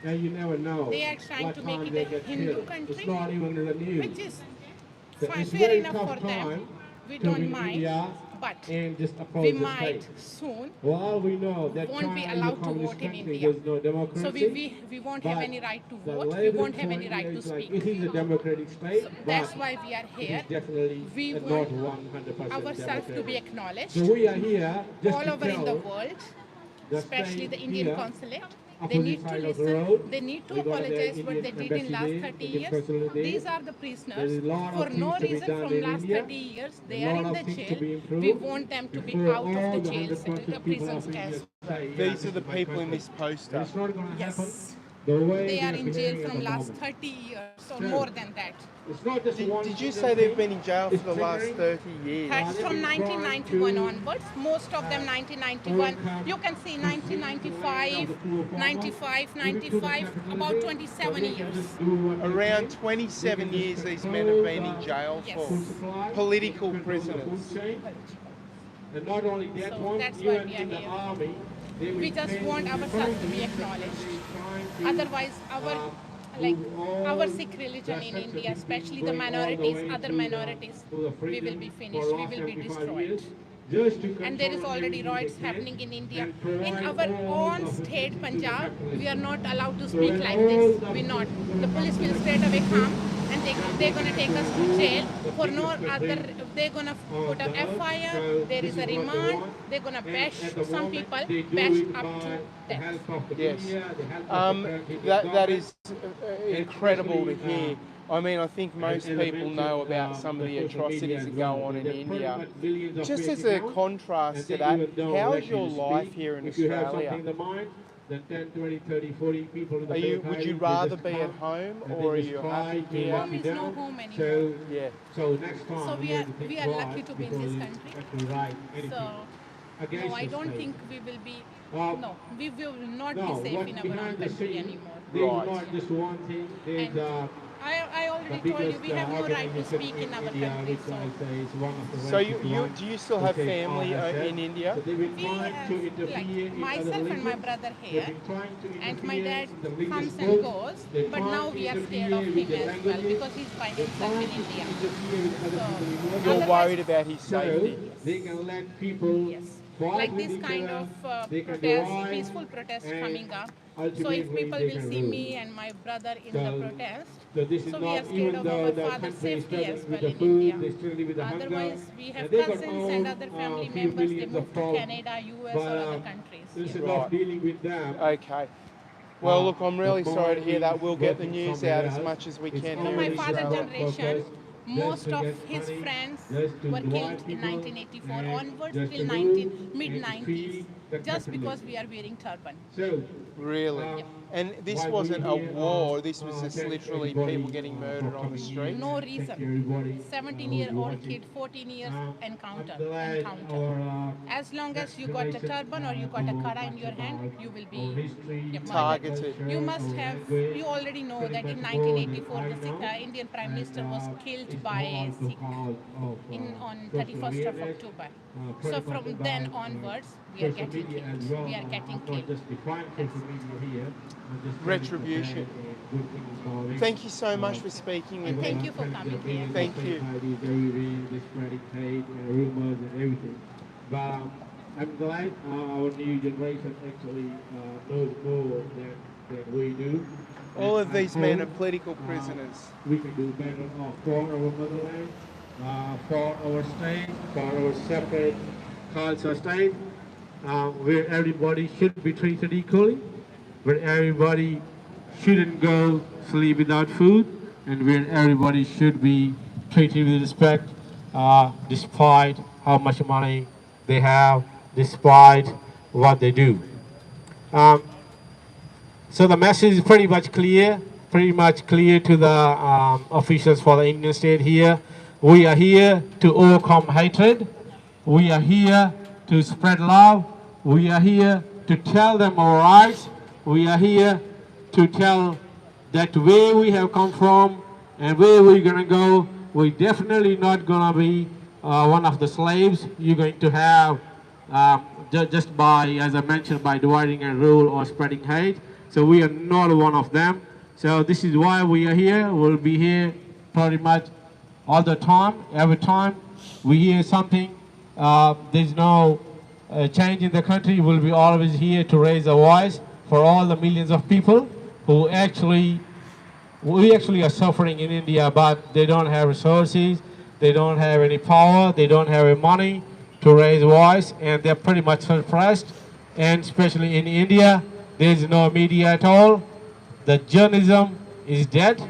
and you never know they are trying what to make time it they a get Hindu killed. country, It's not even in the news. which is So fine, it's fair very enough tough for them. time We to be don't in mind. India but and just oppose we the might state. soon Well, we know that won't be China is a allowed to communist vote in country, India. there's no democracy. So we won't have but any right to the vote. We Labour won't have point any right here to is like, speak. it is a democratic state, So but that's why we are it here. is definitely We not want 100% ourselves to be democratic. acknowledged So we are here just all to over in the tell world, the especially state the Indian here, consulate. They opposite need to side of the listen. road, They need to we got the apologize what Indian they did in last embassy 30 there, Indian years. consulate there. These are the There prisoners. is a lot For of no things to be reason done from in last India. 30 years, A they are lot in of the things to jail. be improved We want them to be before out all of the the jail 100% people prisons of India as say, well. yeah, These are the my people in country. this poster. It's not going to happen Yes. the way They are are in jail behaving at from the last moment. 30 years or So, more than that. It's not just one Did you single say they've thing. been in jail It's for the last triggering. 30 years? That's they've from been trying 1991 to, onwards. Most of them 1991. You can see 1995, 95, 95, about 27 years. Around 27 years these men have been in jail Yes. for political prisoners. And not only that So one, that's why even we are in the here. army, they We will just train want in the ourselves to be country, acknowledged. trying to, Otherwise, like move our all Sikh religion the in sects of India, people especially the going all the minorities, way other to minorities, the we will freedom be for finished. We last will be 75 destroyed. years, just to And there is control already everything riots they can happening in India. and In provide our all own the state, facilities to the Punjab, capitalists. we are not allowed to So speak when like all this. the We're not. facilities to The police will capitalists straight away do, come and they're gonna take us to jail for no other. They're gonna put a FIR. There is a remand. They're gonna bash some people, bash up to death. Yes. That is incredible to hear. I mean, I think most people know about some of the atrocities that go on in India. Just as a contrast to that, how's your life here in Australia? Then 10, 20, 30, 40 people in the Would you rather be at home or are you happy here? Home is no home anymore. So, Yeah. so next time So we have are to think lucky to be in before this you country. actually write anything So against no, I the don't state. think we will be. Um, No, we will not No, be safe what in our own behind the country scene, anymore. there's Right. not just one thing. There's And I already the told you biggest we have no right to organization speak in our India, country. which I say is one of the So richest you ones, do you still have which is family RSS. in India? So they've been We trying have, to interfere like in other myself and my religions. brother They've here, been trying to and my interfere dad in the religious comes and books. goes, They're but trying now to we are scared interfere of with him the as well languages. because he's by They're himself trying in to India. interfere with other So, people in You're India. worried about his So safety. they can let people Yes. fight Like with this each kind other, of they can protest, divide, peaceful protest and coming up. So if ultimately people they will can see rule. me and my brother in So- the protest, So this is so we not are scared even of though our the father's country is safety struggling as with well the in food, India. they struggle with the hunger. Otherwise, we have and they got cousins own, and other family few members. They millions of moved to problems. Canada, US, But, or other countries. instead Right. of dealing with them, Okay. Well, look, I'm really the sorry to mind hear that. is We'll get the working news somewhere out as else. much as we It's can For here my in only father's Australia. generation, focused most just to of get his money, friends just to were divide killed in people, 1984 and onwards just till to rule mid and 90s, feed the just because capitalists. we are wearing turban. So, Really? uh, And this while wasn't we a here, war, this was just thank literally everybody, people getting for murdered on the coming here. street? No Thank reason. you everybody, 17-year-old watching. kid, 14 years, I'm encounter. glad our, As long as you got a next turban or you got a kara in your hand, you will be murdered. Targeted. You must have, you already know that in 1984 the Sikh, Indian Prime Minister was killed by a Sikh on 31st of October. So from then onwards, we are getting killed. We are getting killed. Retribution. Thank you so much for speaking with And me. thank you for coming here. Thank you. Spreading hate and rumors and everything. But I'm glad our new generation actually knows more than we do. All And of these I men are hope, political prisoners. we can do better for our motherland, for our state, for our separate culture state, where everybody should be treated equally, where everybody shouldn't go sleep without food, and where everybody should be treated with respect, despite how much money they have, despite what they do. So the message is pretty much clear to the officials for the Indian state here. We are here to overcome hatred. We are here to spread love. We are here to tell them our rights. We are here to tell that where we have come from and where we're going to go, we're definitely not going to be one of the slaves. You're going to have just by, as I mentioned, by dividing and rule or spreading hate. So we are not one of them. So this is why we are here. We'll be here pretty much all the time. Every time we hear something there's no change in the country. We'll be always here to raise a voice for all the millions of people who we actually are suffering in India, but they don't have resources, they don't have any power, they don't have any money to raise voice, and they're pretty much suppressed. And especially in India, there's no media at all. The journalism is dead,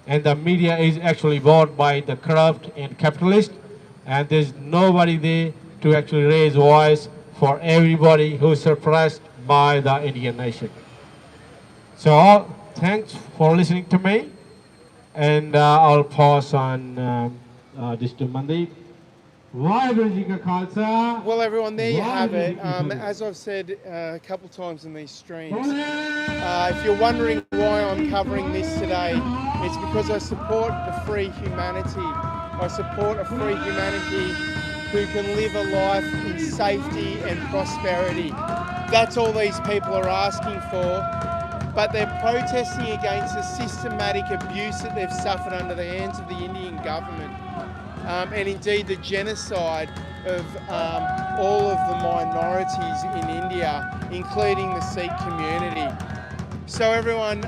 and the media is actually bought by the corrupt and capitalist, and there's nobody there to actually raise voice for everybody who's suppressed by the Indian nation. So thanks for listening to me, and I'll pass on this to Mandeep. Well, everyone, there you have it. As I've said a couple times in these streams, if you're wondering why I'm covering this today, it's because I support the free humanity. I support a free humanity who can live a life in safety and prosperity. That's all these people are asking for, but they're protesting against the systematic abuse that they've suffered under the hands of the Indian government. And indeed the genocide of all of the minorities in India, including the Sikh community. So everyone,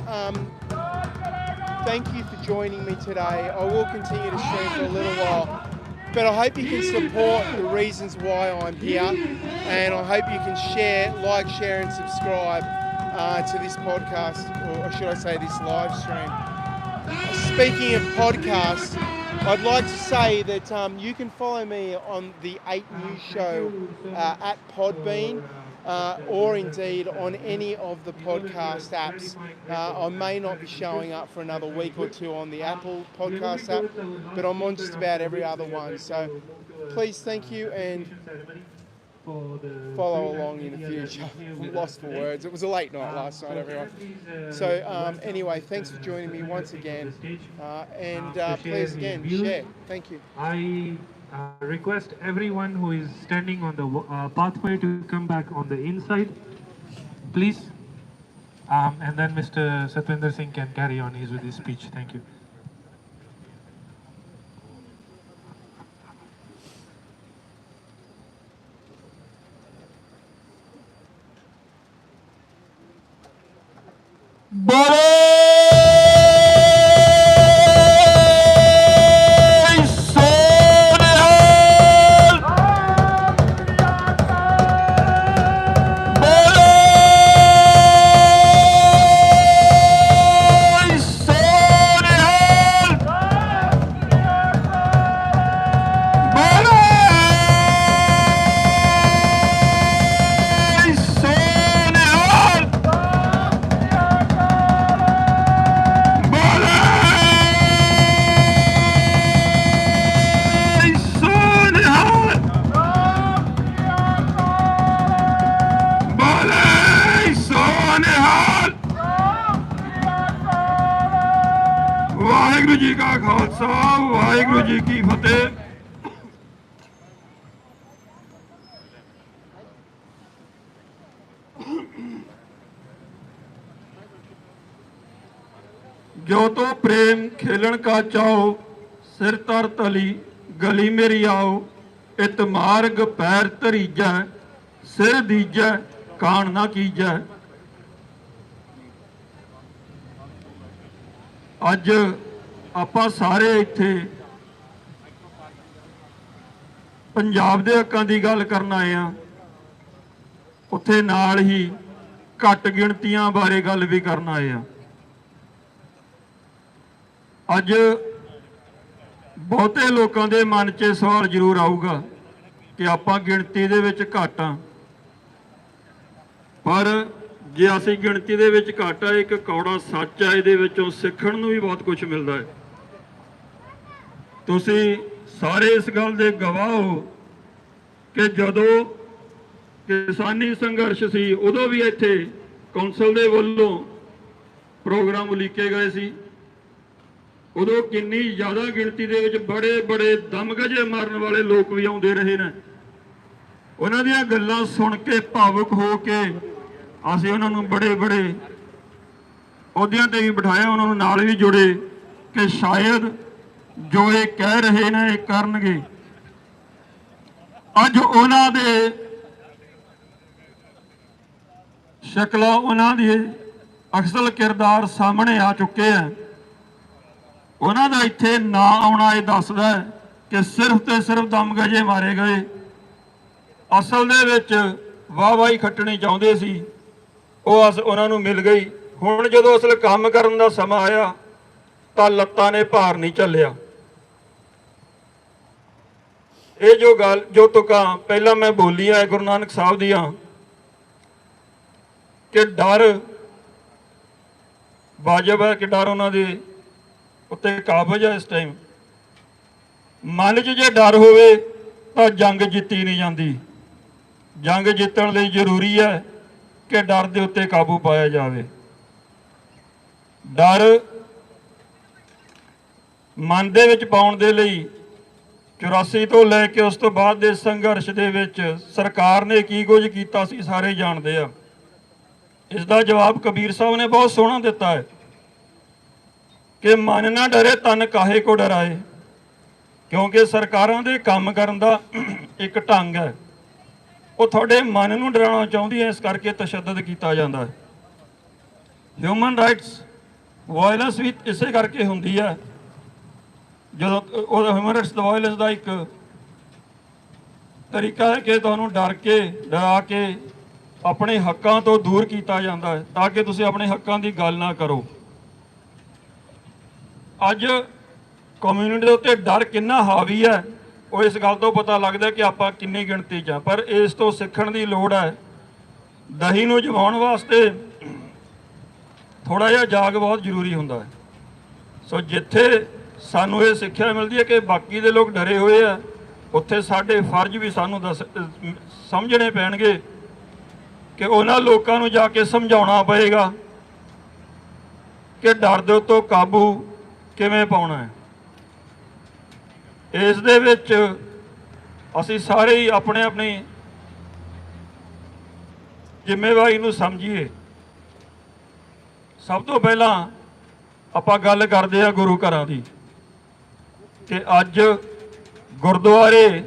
thank you for joining me today. I will continue to stream for a little while, but I hope you can support the reasons why I'm here, and I hope you can share, share and subscribe to this podcast, or should I say this live stream. Speaking of podcasts, I'd like to say that you can follow me on the 8 News Show at Podbean, or indeed on any of the podcast apps. I may not be showing up for another week or two on the Apple podcast app, but I'm on just about every other one. So please, thank you, and follow along in the future. I'm lost for words. It was a late night last night, everyone. So anyway, thanks for joining me once again, and please again share. Thank you. I request everyone who is standing on the pathway to come back on the inside, please, and then Mr. Satwinder Singh can carry on with his speech. Thank you. Waheguru ji ਕਾ ਖਾਲਸਾ ਵਾਹਿਗੁਰੂ ਜੀ ਕੀ ਫਤਿਹ। जो तो प्रेम खेलन का चाओ सिर तर तली गली मेरी आओ इत मार्ग पैर धरीजै सिर दीजै कान ना कीजै। अज आपां सारे इत्थे पंजाब दे हक्कां दी गल करन आए हां, उत्थे नाल ही घट गिणतियां बारे गल भी करन आए हां। अज बहुते लोगों के मन च सवाल जरूर आऊगा कि आपां गिणती दे विच घट हां, पर जे असीं गिणती दे विच घट आ एक कौड़ा सच है, इहदे विचों सिੱਖਣ ਨੂੰ भी बहुत कुछ मिलता है। तुसीं सारे इस गल दे गवाह हो कि जदों किसानी संघर्ष सी उदों भी इत्थे कौंसल दे वल्लों प्रोग्राम उलीके गए सी, उदों किन्नी ज़्यादा गिणती दे विच बड़े बड़े दमगजे मारन वाले लोग भी आउंदे रहे ने। उन्हां दीयां गल्लां सुन के भावुक हो के असीं उन्हां नूं बड़े बड़े अहुदियां ते भी बिठाया, उन्हां नूं नाल भी जुड़े कि शायद जो ये कह रहे ने ये करनगे। ਅੱਜ ਉਹਨਾਂ ਦੇ ਸ਼ਕਲਾਂ ਉਹਨਾਂ ਦੀ ਅਸਲ ਕਿਰਦਾਰ ਸਾਹਮਣੇ ਆ ਚੁੱਕੇ ਆ। ਉਹਨਾਂ ਦਾ ਇੱਥੇ ਨਾ ਆਉਣਾ ਇਹ ਦੱਸਦਾ ਕਿ ਸਿਰਫ ਤੇ ਸਿਰਫ ਦਮਗਜੇ ਮਾਰੇ ਗਏ। ਅਸਲ ਦੇ ਵਿੱਚ ਵਾਹਵਾਹੀ ਖੱਟਣੀ ਚਾਹੁੰਦੇ ਸੀ, ਉਹ ਉਹਨਾਂ ਨੂੰ ਮਿਲ ਗਈ। ਹੁਣ ਜਦੋਂ ਅਸਲ ਕੰਮ ਕਰਨ ਦਾ ਸਮਾਂ ਆਇਆ ਤਾਂ ਲੱਤਾਂ ਨੇ ਭਾਰ ਨਹੀਂ ਝੱਲਿਆ। ਇਹ ਜੋ ਤੁਕਾਂ ਪਹਿਲਾਂ ਮੈਂ ਬੋਲੀਆਂ ਗੁਰੂ ਨਾਨਕ ਸਾਹਿਬ ਦੀਆਂ ਕਿ ਡਰ ਵਾਜਬ ਹੈ, ਕਿ ਡਰ ਉਹਨਾਂ ਦੇ ਉੱਤੇ ਕਾਬਜ ਹੈ। ਇਸ ਟਾਈਮ ਮਨ 'ਚ ਜੇ ਡਰ ਹੋਵੇ ਤਾਂ ਜੰਗ ਜਿੱਤੀ ਨਹੀਂ ਜਾਂਦੀ। ਜੰਗ ਜਿੱਤਣ ਲਈ ਜ਼ਰੂਰੀ ਹੈ ਕਿ ਡਰ ਦੇ ਉੱਤੇ ਕਾਬੂ ਪਾਇਆ ਜਾਵੇ। ਡਰ ਮਨ ਦੇ ਵਿੱਚ ਪਾਉਣ ਦੇ ਲਈ 84 ਤੋਂ ਲੈ ਕੇ ਉਸ ਤੋਂ ਬਾਅਦ ਦੇ ਸੰਘਰਸ਼ ਦੇ ਵਿੱਚ ਸਰਕਾਰ ਨੇ ਕੀ ਕੁਝ ਕੀਤਾ ਸੀ ਸਾਰੇ ਜਾਣਦੇ ਆ। ਇਸ ਦਾ ਜਵਾਬ ਕਬੀਰ ਸਾਹਿਬ ਨੇ ਬਹੁਤ ਸੋਹਣਾ ਦਿੱਤਾ ਹੈ ਕਿ ਮਨ ਨਾ ਡਰੇ ਤਨ ਕਾਹੇ ਕੋ ਡਰਾਏ। ਕਿਉਂਕਿ ਸਰਕਾਰਾਂ ਦੇ ਕੰਮ ਕਰਨ ਦਾ ਇੱਕ ਢੰਗ ਹੈ, ਉਹ ਤੁਹਾਡੇ ਮਨ ਨੂੰ ਡਰਾਉਣਾ ਚਾਹੁੰਦੀ ਹੈ, ਇਸ ਕਰਕੇ ਤਸ਼ੱਦਦ ਕੀਤਾ ਜਾਂਦਾ ਹੈ। ਹਿਊਮਨ ਰਾਈਟਸ ਵਾਇਲੈਂਸ ਵੀ ਇਸੇ ਕਰਕੇ ਹੁੰਦੀ ਹੈ। ਜਦੋਂ ਉਹ ਹਿਊਮਨ ਰਾਈਟਸ ਵਾਇਲੈਂਸ ਦਾ ਇੱਕ ਤਰੀਕਾ ਹੈ ਕਿ ਤੁਹਾਨੂੰ ਡਰਾ ਕੇ ਆਪਣੇ ਹੱਕਾਂ ਤੋਂ ਦੂਰ ਕੀਤਾ ਜਾਂਦਾ ਹੈ ਤਾਂ ਕਿ ਤੁਸੀਂ ਆਪਣੇ ਹੱਕਾਂ ਦੀ ਗੱਲ ਨਾ ਕਰੋ। ਅੱਜ ਕਮਿਊਨਿਟੀ ਦੇ ਉੱਤੇ ਡਰ ਕਿੰਨਾ ਹਾਵੀ ਹੈ ਉਹ ਇਸ ਗੱਲ ਤੋਂ ਪਤਾ ਲੱਗਦਾ ਕਿ ਆਪਾਂ ਕਿੰਨੀ ਗਿਣਤੀ 'ਚ ਆ। ਪਰ ਇਸ ਤੋਂ ਸਿੱਖਣ ਦੀ ਲੋੜ ਹੈ। ਦਹੀਂ ਨੂੰ ਜਮਾਉਣ ਵਾਸਤੇ ਥੋੜ੍ਹਾ ਜਿਹਾ ਜਾਗ ਬਹੁਤ ਜ਼ਰੂਰੀ ਹੁੰਦਾ ਹੈ। ਸੋ ਜਿੱਥੇ ਸਾਨੂੰ ਇਹ ਸਿੱਖਿਆ ਮਿਲਦੀ ਹੈ ਕਿ ਬਾਕੀ ਦੇ ਲੋਕ ਡਰੇ ਹੋਏ ਆ, ਉੱਥੇ ਸਾਡੇ ਫਰਜ਼ ਵੀ ਸਾਨੂੰ ਸਮਝਣੇ ਪੈਣਗੇ ਕਿ ਉਹਨਾਂ ਲੋਕਾਂ ਨੂੰ ਜਾ ਕੇ ਸਮਝਾਉਣਾ ਪਏਗਾ ਕਿ ਡਰ ਦੇ ਉੱਤੋਂ ਕਾਬੂ ਕਿਵੇਂ ਪਾਉਣਾ ਹੈ। ਇਸ ਦੇ ਵਿੱਚ ਅਸੀਂ ਸਾਰੇ ਹੀ ਆਪਣੀ ਜ਼ਿੰਮੇਵਾਰੀ ਨੂੰ ਸਮਝੀਏ। ਸਭ ਤੋਂ ਪਹਿਲਾਂ ਆਪਾਂ ਗੱਲ ਕਰਦੇ ਆ ਗੁਰੂ ਘਰਾਂ ਦੀ ਕਿ ਅੱਜ ਗੁਰਦੁਆਰੇ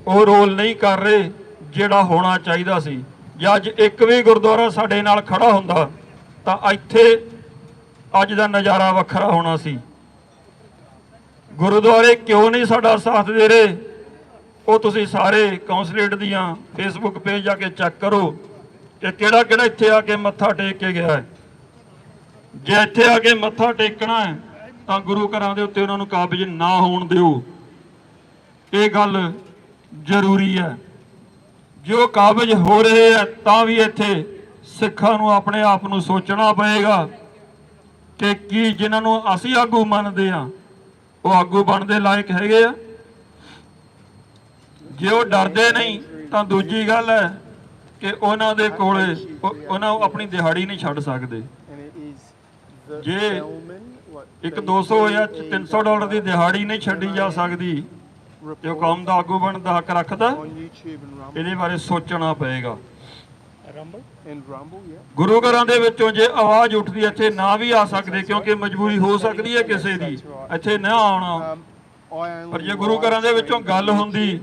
ਉਹ ਰੋਲ ਨਹੀਂ ਕਰ ਰਹੇ ਜਿਹੜਾ ਹੋਣਾ ਚਾਹੀਦਾ ਸੀ। ਜੇ ਅੱਜ ਇੱਕ ਵੀ ਗੁਰਦੁਆਰਾ ਸਾਡੇ ਨਾਲ ਖੜਾ ਹੁੰਦਾ ਤਾਂ ਇੱਥੇ ਅੱਜ ਦਾ ਨਜ਼ਾਰਾ ਵੱਖਰਾ ਹੋਣਾ ਸੀ। ਗੁਰਦੁਆਰੇ ਕਿਉਂ ਨਹੀਂ ਸਾਡਾ ਸਾਥ ਦੇ ਰਹੇ, ਉਹ ਤੁਸੀਂ ਸਾਰੇ ਕੌਂਸਲੇਟ ਦੀਆਂ ਫੇਸਬੁੱਕ ਪੇਜ ਜਾ ਕੇ ਚੈੱਕ ਕਰੋ ਕਿ ਕਿਹੜਾ ਇੱਥੇ ਆ ਕੇ ਮੱਥਾ ਟੇਕ ਕੇ ਗਿਆ ਹੈ। ਜੇ ਇੱਥੇ ਆ ਕੇ ਮੱਥਾ ਟੇਕਣਾ ਹੈ ਤਾਂ ਗੁਰੂ ਘਰਾਂ ਦੇ ਉੱਤੇ ਉਹਨਾਂ ਨੂੰ ਕਾਬਜ਼ ਨਾ ਹੋਣ ਦਿਓ। ਇਹ ਗੱਲ ਜ਼ਰੂਰੀ ਹੈ। ਜੋ ਕਾਬਜ਼ ਹੋ ਰਹੇ ਆ ਤਾਂ ਵੀ ਇੱਥੇ ਸਿੱਖਾਂ ਨੂੰ ਆਪਣੇ ਆਪ ਨੂੰ ਸੋਚਣਾ ਪਏਗਾ ਕਿ ਕੀ ਜਿਨ੍ਹਾਂ ਨੂੰ ਅਸੀਂ ਆਗੂ ਮੰਨਦੇ ਆ ਉਹ ਆਗੂ ਬਣਨ ਦੇ ਲਾਇਕ ਹੈਗੇ ਆ। ਜੇ ਉਹ ਡਰਦੇ ਨਹੀਂ ਤਾਂ ਦੂਜੀ ਗੱਲ ਹੈ ਕਿ ਉਹਨਾਂ ਦੇ ਕੋਲੇ ਉਹਨਾਂ ਆਪਣੀ ਦਿਹਾੜੀ ਨਹੀਂ ਛੱਡ ਸਕਦੇ। ਜੇ ਇੱਕ 200 ਜਾਂ $300 ਦੀ ਦਿਹਾੜੀ ਨਹੀਂ ਛੱਡੀ ਜਾ ਸਕਦੀ ਤੇ ਉਹ ਕੌਮ ਦਾ ਆਗੂ ਬਣਨ ਦਾ ਹੱਕ ਰੱਖਦਾ। ਇਹਦੇ ਬਾਰੇ ਸੋਚਣਾ ਪਏਗਾ। ਗੁਰੂ ਘਰਾਂ ਦੇ ਵਿੱਚੋਂ ਜੇ ਆਵਾਜ਼ ਉੱਠਦੀ ਇੱਥੇ ਨਾ ਵੀ ਆ ਸਕਦੇ ਕਿਉਂਕਿ ਮਜਬੂਰੀ ਹੋ ਸਕਦੀ ਹੈ ਕਿਸੇ ਦੀ ਇੱਥੇ ਨਾ ਆਉਣਾ, ਪਰ ਜੇ ਗੁਰੂ ਘਰਾਂ ਦੇ ਵਿੱਚੋਂ ਗੱਲ ਹੁੰਦੀ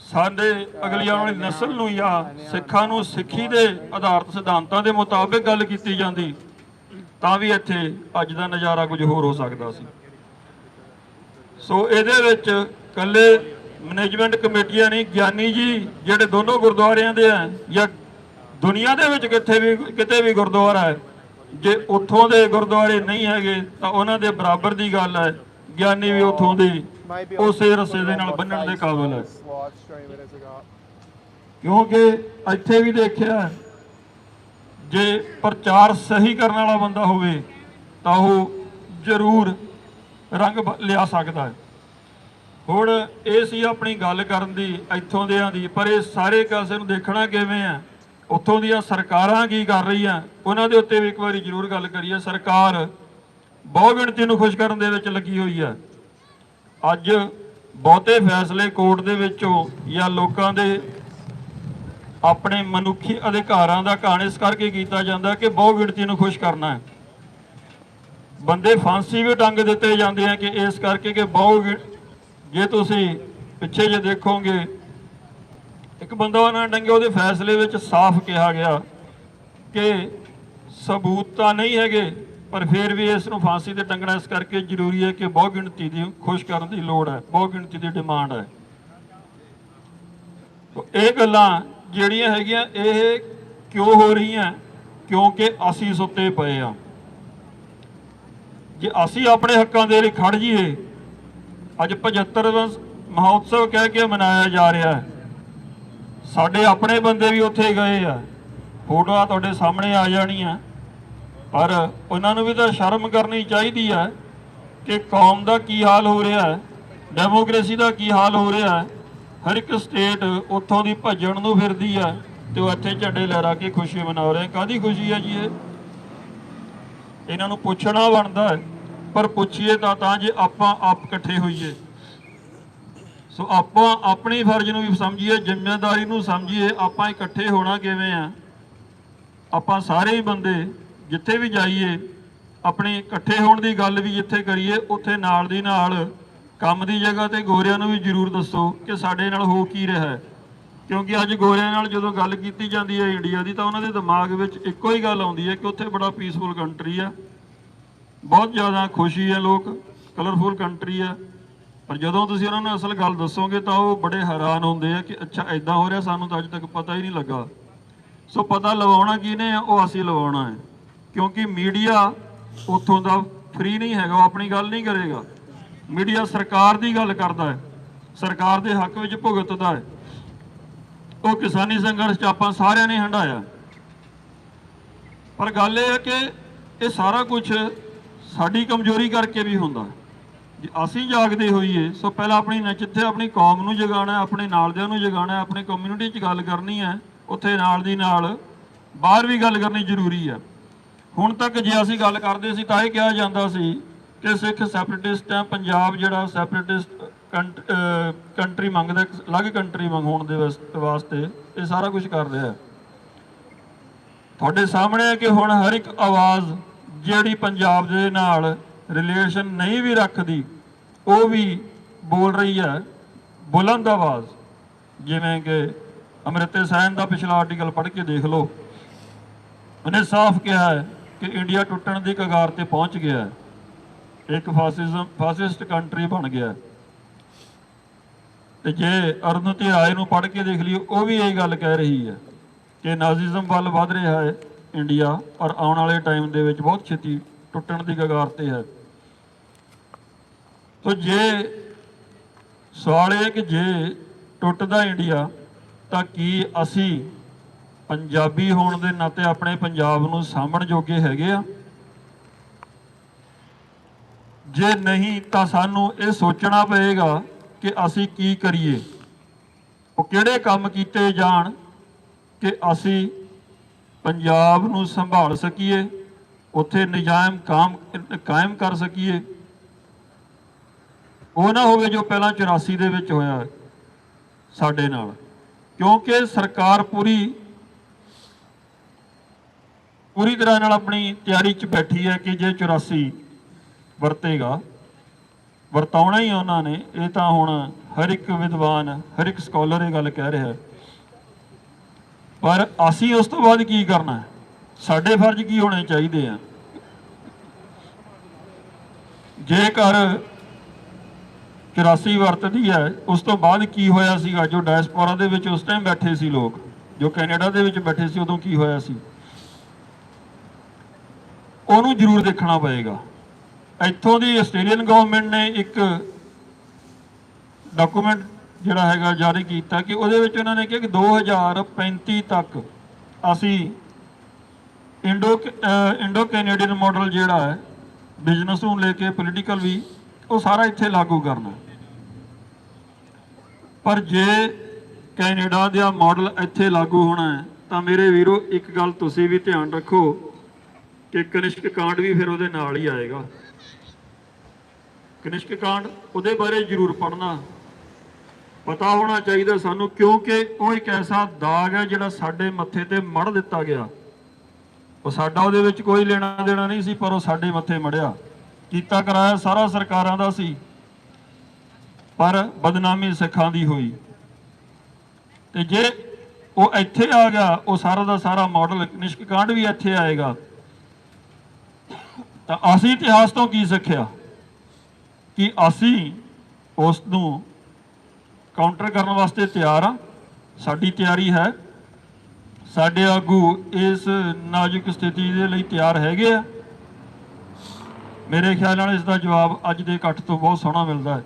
ਸਾਡੇ ਅਗਲੀ ਆਉਣ ਵਾਲੀ ਨਸਲ ਨੂੰ ਜਾਂ ਸਿੱਖਾਂ ਨੂੰ ਸਿੱਖੀ ਦੇ ਆਧਾਰਿਤ ਸਿਧਾਂਤਾਂ ਦੇ ਮੁਤਾਬਿਕ ਗੱਲ ਕੀਤੀ ਜਾਂਦੀ ਤਾਂ ਵੀ ਇੱਥੇ ਅੱਜ ਦਾ ਨਜ਼ਾਰਾ ਕੁਝ ਹੋਰ ਹੋ ਸਕਦਾ ਸੀ। ਸੋ ਇਹਦੇ ਵਿੱਚ ਇਕੱਲੇ ਮੈਨੇਜਮੈਂਟ ਕਮੇਟੀਆਂ ਨਹੀਂ, ਗਿਆਨੀ ਜੀ ਜਿਹੜੇ ਦੋਨੋਂ ਗੁਰਦੁਆਰਿਆਂ ਦੇ ਆ ਜਾਂ ਦੁਨੀਆ ਦੇ ਵਿੱਚ ਕਿਤੇ ਵੀ ਗੁਰਦੁਆਰਾ ਹੈ, ਜੇ ਉੱਥੋਂ ਦੇ ਗੁਰਦੁਆਰੇ ਨਹੀਂ ਹੈਗੇ ਤਾਂ ਉਹਨਾਂ ਦੇ ਬਰਾਬਰ ਦੀ ਗੱਲ ਹੈ। ਗਿਆਨੀ ਵੀ ਉੱਥੋਂ ਦੇ ਉਸੇ ਰਸੇ ਦੇ ਨਾਲ ਬੰਨਣ ਦੇ ਕਾਬਿਲ ਹੈ। ਕਿਉਂਕਿ ਇੱਥੇ ਵੀ ਦੇਖਿਆ ਜੇ ਪ੍ਰਚਾਰ ਸਹੀ ਕਰਨ ਵਾਲਾ ਬੰਦਾ ਹੋਵੇ ਤਾਂ ਉਹ ਜ਼ਰੂਰ ਰੰਗ ਲਿਆ ਸਕਦਾ ਹੈ। ਹੁਣ ਇਹ ਸੀ ਆਪਣੀ ਗੱਲ ਕਰਨ ਦੀ ਇੱਥੋਂ ਦਿਆਂ ਦੀ, ਪਰ ਇਹ ਸਾਰੇ ਕਾਸੇ ਨੂੰ ਦੇਖਣਾ ਕਿਵੇਂ ਆ, ਉੱਥੋਂ ਦੀਆਂ ਸਰਕਾਰਾਂ ਕੀ ਕਰ ਰਹੀਆਂ ਉਹਨਾਂ ਦੇ ਉੱਤੇ ਵੀ ਇੱਕ ਵਾਰੀ ਜ਼ਰੂਰ ਗੱਲ ਕਰੀਏ। ਸਰਕਾਰ ਬਹੁ ਗਿਣਤੀ ਨੂੰ ਖੁਸ਼ ਕਰਨ ਦੇ ਵਿੱਚ ਲੱਗੀ ਹੋਈ ਹੈ। ਅੱਜ ਬਹੁਤੇ ਫੈਸਲੇ ਕੋਰਟ ਦੇ ਵਿੱਚੋਂ ਜਾਂ ਲੋਕਾਂ ਦੇ ਆਪਣੇ ਮਨੁੱਖੀ ਅਧਿਕਾਰਾਂ ਦਾ ਘਾਣ ਇਸ ਕਰਕੇ ਕੀਤਾ ਜਾਂਦਾ ਕਿ ਬਹੁ ਗਿਣਤੀ ਨੂੰ ਖੁਸ਼ ਕਰਨਾ ਹੈ। ਬੰਦੇ ਫਾਂਸੀ ਵੀ ਟੰਗ ਦਿੱਤੇ ਜਾਂਦੇ ਆ ਕਿ ਇਸ ਕਰਕੇ ਕਿ ਜੇ ਤੁਸੀਂ ਪਿੱਛੇ ਜੇ ਦੇਖੋਗੇ ਇੱਕ ਬੰਦਾ ਨਾ ਡੰਗੇ ਉਹਦੇ ਫੈਸਲੇ ਵਿੱਚ ਸਾਫ਼ ਕਿਹਾ ਗਿਆ ਕਿ ਸਬੂਤ ਤਾਂ ਨਹੀਂ ਹੈਗੇ ਪਰ ਫਿਰ ਵੀ ਇਸ ਨੂੰ ਫਾਂਸੀ ਤੇ ਟੰਗਣਾ ਇਸ ਕਰਕੇ ਜ਼ਰੂਰੀ ਹੈ ਕਿ ਬਹੁ ਗਿਣਤੀ ਦੀ ਖੁਸ਼ ਕਰਨ ਦੀ ਲੋੜ ਹੈ, ਬਹੁ ਗਿਣਤੀ ਦੀ ਡਿਮਾਂਡ ਹੈ। ਇਹ ਗੱਲਾਂ ਜਿਹੜੀਆਂ ਹੈਗੀਆਂ ਇਹ ਕਿਉਂ ਹੋ ਰਹੀਆਂ? ਕਿਉਂਕਿ ਅਸੀਂ ਸੁੱਤੇ ਪਏ ਆ। ਜੇ ਅਸੀਂ ਆਪਣੇ ਹੱਕਾਂ ਦੇ ਲਈ ਖੜ ਜਾਈਏ, ਅੱਜ 75ਵਾਂ ਮਹੋਤਸਵ ਕਹਿ ਕੇ ਮਨਾਇਆ ਜਾ ਰਿਹਾ ਹੈ, ਸਾਡੇ ਆਪਣੇ ਬੰਦੇ ਵੀ ਉੱਥੇ ਗਏ ਆ, ਫੋਟੋਆਂ ਤੁਹਾਡੇ ਸਾਹਮਣੇ ਆ ਜਾਣੀਆਂ, ਪਰ ਉਹਨਾਂ ਨੂੰ ਵੀ ਤਾਂ ਸ਼ਰਮ ਕਰਨੀ ਚਾਹੀਦੀ ਹੈ ਕਿ ਕੌਮ ਦਾ ਕੀ ਹਾਲ ਹੋ ਰਿਹਾ ਹੈ, ਡੈਮੋਕ੍ਰੇਸੀ ਦਾ ਕੀ ਹਾਲ ਹੋ ਰਿਹਾ ਹੈ। ਹਰ ਇੱਕ ਸਟੇਟ ਉੱਥੋਂ ਦੀ ਭੱਜਣ ਨੂੰ ਫਿਰਦੀ ਹੈ ਤੇ ਉਹ ਇੱਥੇ ਝੰਡੇ ਲਹਿਰਾ ਕੇ ਖੁਸ਼ੀ ਮਨਾ ਰਹੇ। ਕਾਹਦੀ ਖੁਸ਼ੀ ਹੈ ਜੀ ਇਹ? ਇਹਨਾਂ ਨੂੰ ਪੁੱਛਣਾ ਬਣਦਾ ਹੈ, ਪਰ ਪੁੱਛੀਏ ਤਾਂ ਜੇ ਆਪਾਂ ਆਪ ਇਕੱਠੇ ਹੋਈਏ। ਸੋ ਆਪਾਂ ਆਪਣੀ ਫਰਜ਼ ਨੂੰ ਵੀ ਸਮਝੀਏ, ਜ਼ਿੰਮੇਵਾਰੀ ਨੂੰ ਸਮਝੀਏ। ਆਪਾਂ ਇਕੱਠੇ ਹੋਣਾ ਕਿਵੇਂ ਆ? ਆਪਾਂ ਸਾਰੇ ਹੀ ਬੰਦੇ ਜਿੱਥੇ ਵੀ ਜਾਈਏ ਆਪਣੇ ਇਕੱਠੇ ਹੋਣ ਦੀ ਗੱਲ ਵੀ ਜਿੱਥੇ ਕਰੀਏ, ਉੱਥੇ ਨਾਲ ਦੀ ਨਾਲ ਕੰਮ ਦੀ ਜਗ੍ਹਾ ਤੇ ਗੋਰਿਆਂ ਨੂੰ ਵੀ ਜ਼ਰੂਰ ਦੱਸੋ ਕਿ ਸਾਡੇ ਨਾਲ ਹੋ ਕੀ ਰਿਹਾ ਹੈ। ਕਿਉਂਕਿ ਅੱਜ ਗੋਰਿਆਂ ਨਾਲ ਜਦੋਂ ਗੱਲ ਕੀਤੀ ਜਾਂਦੀ ਹੈ ਇੰਡੀਆ ਦੀ, ਤਾਂ ਉਹਨਾਂ ਦੇ ਦਿਮਾਗ ਵਿੱਚ ਇੱਕੋ ਹੀ ਗੱਲ ਆਉਂਦੀ ਹੈ ਕਿ ਉੱਥੇ ਬੜਾ ਪੀਸਫੁਲ ਕੰਟਰੀ ਆ, ਬਹੁਤ ਜ਼ਿਆਦਾ ਖੁਸ਼ੀ ਹੈ, ਲੋਕ ਕਲਰਫੁਲ ਕੰਟਰੀ ਆ। ਪਰ ਜਦੋਂ ਤੁਸੀਂ ਉਹਨਾਂ ਨੂੰ ਅਸਲ ਗੱਲ ਦੱਸੋਗੇ ਤਾਂ ਉਹ ਬੜੇ ਹੈਰਾਨ ਹੁੰਦੇ ਆ ਕਿ ਅੱਛਾ ਇੱਦਾਂ ਹੋ ਰਿਹਾ, ਸਾਨੂੰ ਤਾਂ ਅੱਜ ਤੱਕ ਪਤਾ ਹੀ ਨਹੀਂ ਲੱਗਾ। ਸੋ ਪਤਾ ਲਵਾਉਣਾ ਕਿਹਨੇ ਆ? ਉਹ ਅਸੀਂ ਲਵਾਉਣਾ ਹੈ, ਕਿਉਂਕਿ ਮੀਡੀਆ ਉੱਥੋਂ ਦਾ ਫ੍ਰੀ ਨਹੀਂ ਹੈਗਾ, ਉਹ ਆਪਣੀ ਗੱਲ ਨਹੀਂ ਕਰੇਗਾ। ਮੀਡੀਆ ਸਰਕਾਰ ਦੀ ਗੱਲ ਕਰਦਾ ਹੈ, ਸਰਕਾਰ ਦੇ ਹੱਕ ਵਿੱਚ ਭੁਗਤਦਾ ਹੈ। ਉਹ ਕਿਸਾਨੀ ਸੰਘਰਸ਼ 'ਚ ਆਪਾਂ ਸਾਰਿਆਂ ਨੇ ਹੰਢਾਇਆ, ਪਰ ਗੱਲ ਇਹ ਹੈ ਕਿ ਇਹ ਸਾਰਾ ਕੁਝ ਸਾਡੀ ਕਮਜ਼ੋਰੀ ਕਰਕੇ ਵੀ ਹੁੰਦਾ। ਜੇ ਅਸੀਂ ਜਾਗਦੇ ਹੋਈਏ, ਸੋ ਪਹਿਲਾਂ ਜਿੱਥੇ ਆਪਣੀ ਕੌਮ ਨੂੰ ਜਗਾਉਣਾ, ਆਪਣੇ ਨਾਲਦਿਆਂ ਨੂੰ ਜਗਾਉਣਾ, ਆਪਣੀ ਕਮਿਊਨਿਟੀ 'ਚ ਗੱਲ ਕਰਨੀ ਹੈ, ਉੱਥੇ ਨਾਲ ਦੀ ਨਾਲ ਬਾਹਰ ਵੀ ਗੱਲ ਕਰਨੀ ਜ਼ਰੂਰੀ ਹੈ। ਹੁਣ ਤੱਕ ਜੇ ਅਸੀਂ ਗੱਲ ਕਰਦੇ ਸੀ ਤਾਂ ਇਹ ਕਿਹਾ ਜਾਂਦਾ ਸੀ ਕਿ ਸਿੱਖ ਸੈਪਰੇਟਿਸਟ ਹੈ, ਪੰਜਾਬ ਜਿਹੜਾ ਸੈਪਰੇਟਿਸਟ ਕੰਟਰੀ ਮੰਗਦਾ, ਅਲੱਗ ਕੰਟਰੀ ਹੋਣ ਦੇ ਵਾਸਤੇ ਇਹ ਸਾਰਾ ਕੁਝ ਕਰ ਰਿਹਾ। ਤੁਹਾਡੇ ਸਾਹਮਣੇ ਹੈ ਕਿ ਹੁਣ ਹਰ ਇੱਕ ਆਵਾਜ਼ ਜਿਹੜੀ ਪੰਜਾਬ ਦੇ ਨਾਲ ਰਿਲੇਸ਼ਨ ਨਹੀਂ ਵੀ ਰੱਖਦੀ, ਉਹ ਵੀ ਬੋਲ ਰਹੀ ਹੈ ਬੁਲੰਦ ਆਵਾਜ਼। ਜਿਵੇਂ ਕਿ ਅਮ੍ਰਿਤਾ ਸੈਨ ਦਾ ਪਿਛਲਾ ਆਰਟੀਕਲ ਪੜ੍ਹ ਕੇ ਦੇਖ ਲਓ, ਉਹਨੇ ਸਾਫ਼ ਕਿਹਾ ਹੈ ਕਿ ਇੰਡੀਆ ਟੁੱਟਣ ਦੀ ਕਗਾਰ ਤੇ ਪਹੁੰਚ ਗਿਆ ਹੈ, ਇੱਕ ਫਾਸਿਸਟ ਕੰਟਰੀ ਬਣ ਗਿਆ। ਤੇ ਜੇ ਅਰੁੰਧਤੀ ਰਾਏ ਨੂੰ ਪੜ੍ਹ ਕੇ ਦੇਖ ਲਈਏ, ਉਹ ਵੀ ਇਹ ਗੱਲ ਕਹਿ ਰਹੀ ਹੈ ਕਿ ਨਾਜ਼ੀਜ਼ਮ ਵੱਲ ਵੱਧ ਰਿਹਾ ਹੈ ਇੰਡੀਆ, ਔਰ ਆਉਣ ਵਾਲੇ ਟਾਈਮ ਦੇ ਵਿੱਚ ਬਹੁਤ ਛੇਤੀ ਟੁੱਟਣ ਦੀ ਕਗਾਰ ਤੇ ਹੈ। ਤੋ ਜੇ ਸਵਾਲ ਇਹ ਕਿ ਜੇ ਟੁੱਟਦਾ ਇੰਡੀਆ ਤਾਂ ਕੀ ਅਸੀਂ ਪੰਜਾਬੀ ਹੋਣ ਦੇ ਨਾਤੇ ਆਪਣੇ ਪੰਜਾਬ ਨੂੰ ਸਾਂਭਣ ਜੋਗੇ ਹੈਗੇ ਆ? ਜੇ ਨਹੀਂ ਤਾਂ ਸਾਨੂੰ ਇਹ ਸੋਚਣਾ ਪਏਗਾ ਕਿ ਅਸੀਂ ਕੀ ਕਰੀਏ, ਉਹ ਕਿਹੜੇ ਕੰਮ ਕੀਤੇ ਜਾਣ ਕਿ ਅਸੀਂ ਪੰਜਾਬ ਨੂੰ ਸੰਭਾਲ ਸਕੀਏ, ਉੱਥੇ ਨਿਜ਼ਾਮ ਕਾਇਮ ਕਰ ਸਕੀਏ। ਉਹ ਨਾ ਹੋਵੇ ਜੋ ਪਹਿਲਾਂ 84 ਦੇ ਵਿੱਚ ਹੋਇਆ ਸਾਡੇ ਨਾਲ, ਕਿਉਂਕਿ ਸਰਕਾਰ ਪੂਰੀ ਤਰ੍ਹਾਂ ਨਾਲ ਆਪਣੀ ਤਿਆਰੀ 'ਚ ਬੈਠੀ ਹੈ ਕਿ ਜੇ 84 ਵਰਤੇਗਾ, ਵਰਤਾਉਣਾ ਹੀ ਉਹਨਾਂ ਨੇ। ਇਹ ਤਾਂ ਹੁਣ ਹਰ ਇੱਕ ਵਿਦਵਾਨ, ਹਰ ਇੱਕ ਸਕਾਲਰ ਇਹ ਗੱਲ ਕਹਿ ਰਿਹਾ। ਪਰ ਅਸੀਂ ਉਸ ਤੋਂ ਬਾਅਦ ਕੀ ਕਰਨਾ? ਸਾਡੇ ਫਰਜ਼ ਕੀ ਹੋਣੇ ਚਾਹੀਦੇ ਆ? ਜੇਕਰ 84 ਵਰਤਦੀ ਹੈ, ਉਸ ਤੋਂ ਬਾਅਦ ਕੀ ਹੋਇਆ ਸੀਗਾ? ਜੋ ਡਾਇਸਪੋਰਾ ਦੇ ਵਿੱਚ ਉਸ ਟਾਈਮ ਬੈਠੇ ਸੀ ਲੋਕ, ਜੋ ਕੈਨੇਡਾ ਦੇ ਵਿੱਚ ਬੈਠੇ ਸੀ, ਉਦੋਂ ਕੀ ਹੋਇਆ ਸੀ, ਉਹਨੂੰ ਜ਼ਰੂਰ ਦੇਖਣਾ ਪਏਗਾ। ਇੱਥੋਂ ਦੀ ਆਸਟ੍ਰੇਲੀਅਨ ਗਵਰਨਮੈਂਟ ਨੇ ਇੱਕ ਡਾਕੂਮੈਂਟ ਜਿਹੜਾ ਹੈਗਾ ਜਾਰੀ ਕੀਤਾ ਕਿ ਉਹਦੇ ਵਿੱਚ ਉਹਨਾਂ ਨੇ ਕਿਹਾ ਕਿ 2035 ਤੱਕ ਅਸੀਂ ਇੰਡੋ ਕੈਨੇਡੀਅਨ ਮਾਡਲ ਜਿਹੜਾ ਹੈ, ਬਿਜ਼ਨਸ ਨੂੰ ਲੈ ਕੇ ਪੋਲੀਟੀਕਲ ਵੀ, ਉਹ ਸਾਰਾ ਇੱਥੇ ਲਾਗੂ ਕਰਨਾ। ਪਰ ਜੇ ਕੈਨੇਡਾ ਦਾ ਮਾਡਲ ਇੱਥੇ ਲਾਗੂ ਹੋਣਾ ਹੈ ਤਾਂ ਮੇਰੇ ਵੀਰੋ ਇੱਕ ਗੱਲ ਤੁਸੀਂ ਵੀ ਧਿਆਨ ਰੱਖੋ ਕਿ ਕਨਿਸ਼ਕ ਕਾਂਡ ਵੀ ਫਿਰ ਉਹਦੇ ਨਾਲ ਹੀ ਆਏਗਾ। ਕਨਿਸ਼ਕ ਕਾਂਡ, ਉਹਦੇ ਬਾਰੇ ਜ਼ਰੂਰ ਪੜ੍ਹਨਾ, ਪਤਾ ਹੋਣਾ ਚਾਹੀਦਾ ਸਾਨੂੰ, ਕਿਉਂਕਿ ਉਹ ਇੱਕ ਐਸਾ ਦਾਗ ਹੈ ਜਿਹੜਾ ਸਾਡੇ ਮੱਥੇ ਤੇ ਮੜ ਦਿੱਤਾ ਗਿਆ। ਉਹ ਸਾਡਾ ਉਹਦੇ ਵਿੱਚ ਕੋਈ ਲੈਣਾ ਦੇਣਾ ਨਹੀਂ ਸੀ, ਪਰ ਉਹ ਸਾਡੇ ਮੱਥੇ ਮੜਿਆ। ਕੀਤਾ ਕਰਾਇਆ ਸਾਰਾ ਸਰਕਾਰਾਂ ਦਾ ਸੀ, ਪਰ ਬਦਨਾਮੀ ਸਿੱਖਾਂ ਦੀ ਹੋਈ। ਤੇ ਜੇ ਉਹ ਇੱਥੇ ਆ ਗਿਆ, ਉਹ ਸਾਰਾ ਦਾ ਸਾਰਾ ਮਾਡਲ ਕਨਿਸ਼ਕ ਕਾਂਡ ਵੀ ਇੱਥੇ ਆਏਗਾ। ਤਾਂ ਅਸੀਂ ਇਤਿਹਾਸ ਤੋਂ ਕੀ ਸਿੱਖਿਆ ਕਿ ਅਸੀਂ ਉਸ ਨੂੰ ਕਾਊਂਟਰ ਕਰਨ ਵਾਸਤੇ ਤਿਆਰ ਆ। ਸਾਡੀ ਤਿਆਰੀ ਹੈ, ਸਾਡੇ ਆਗੂ ਇਸ ਨਾਜ਼ੁਕ ਸਥਿਤੀ ਦੇ ਲਈ ਤਿਆਰ ਹੈਗੇ ਆ। ਮੇਰੇ ਖਿਆਲ ਨਾਲ ਇਸ ਦਾ ਜਵਾਬ ਅੱਜ ਦੇ ਇਕੱਠ ਤੋਂ ਬਹੁਤ ਸੋਹਣਾ ਮਿਲਦਾ ਹੈ।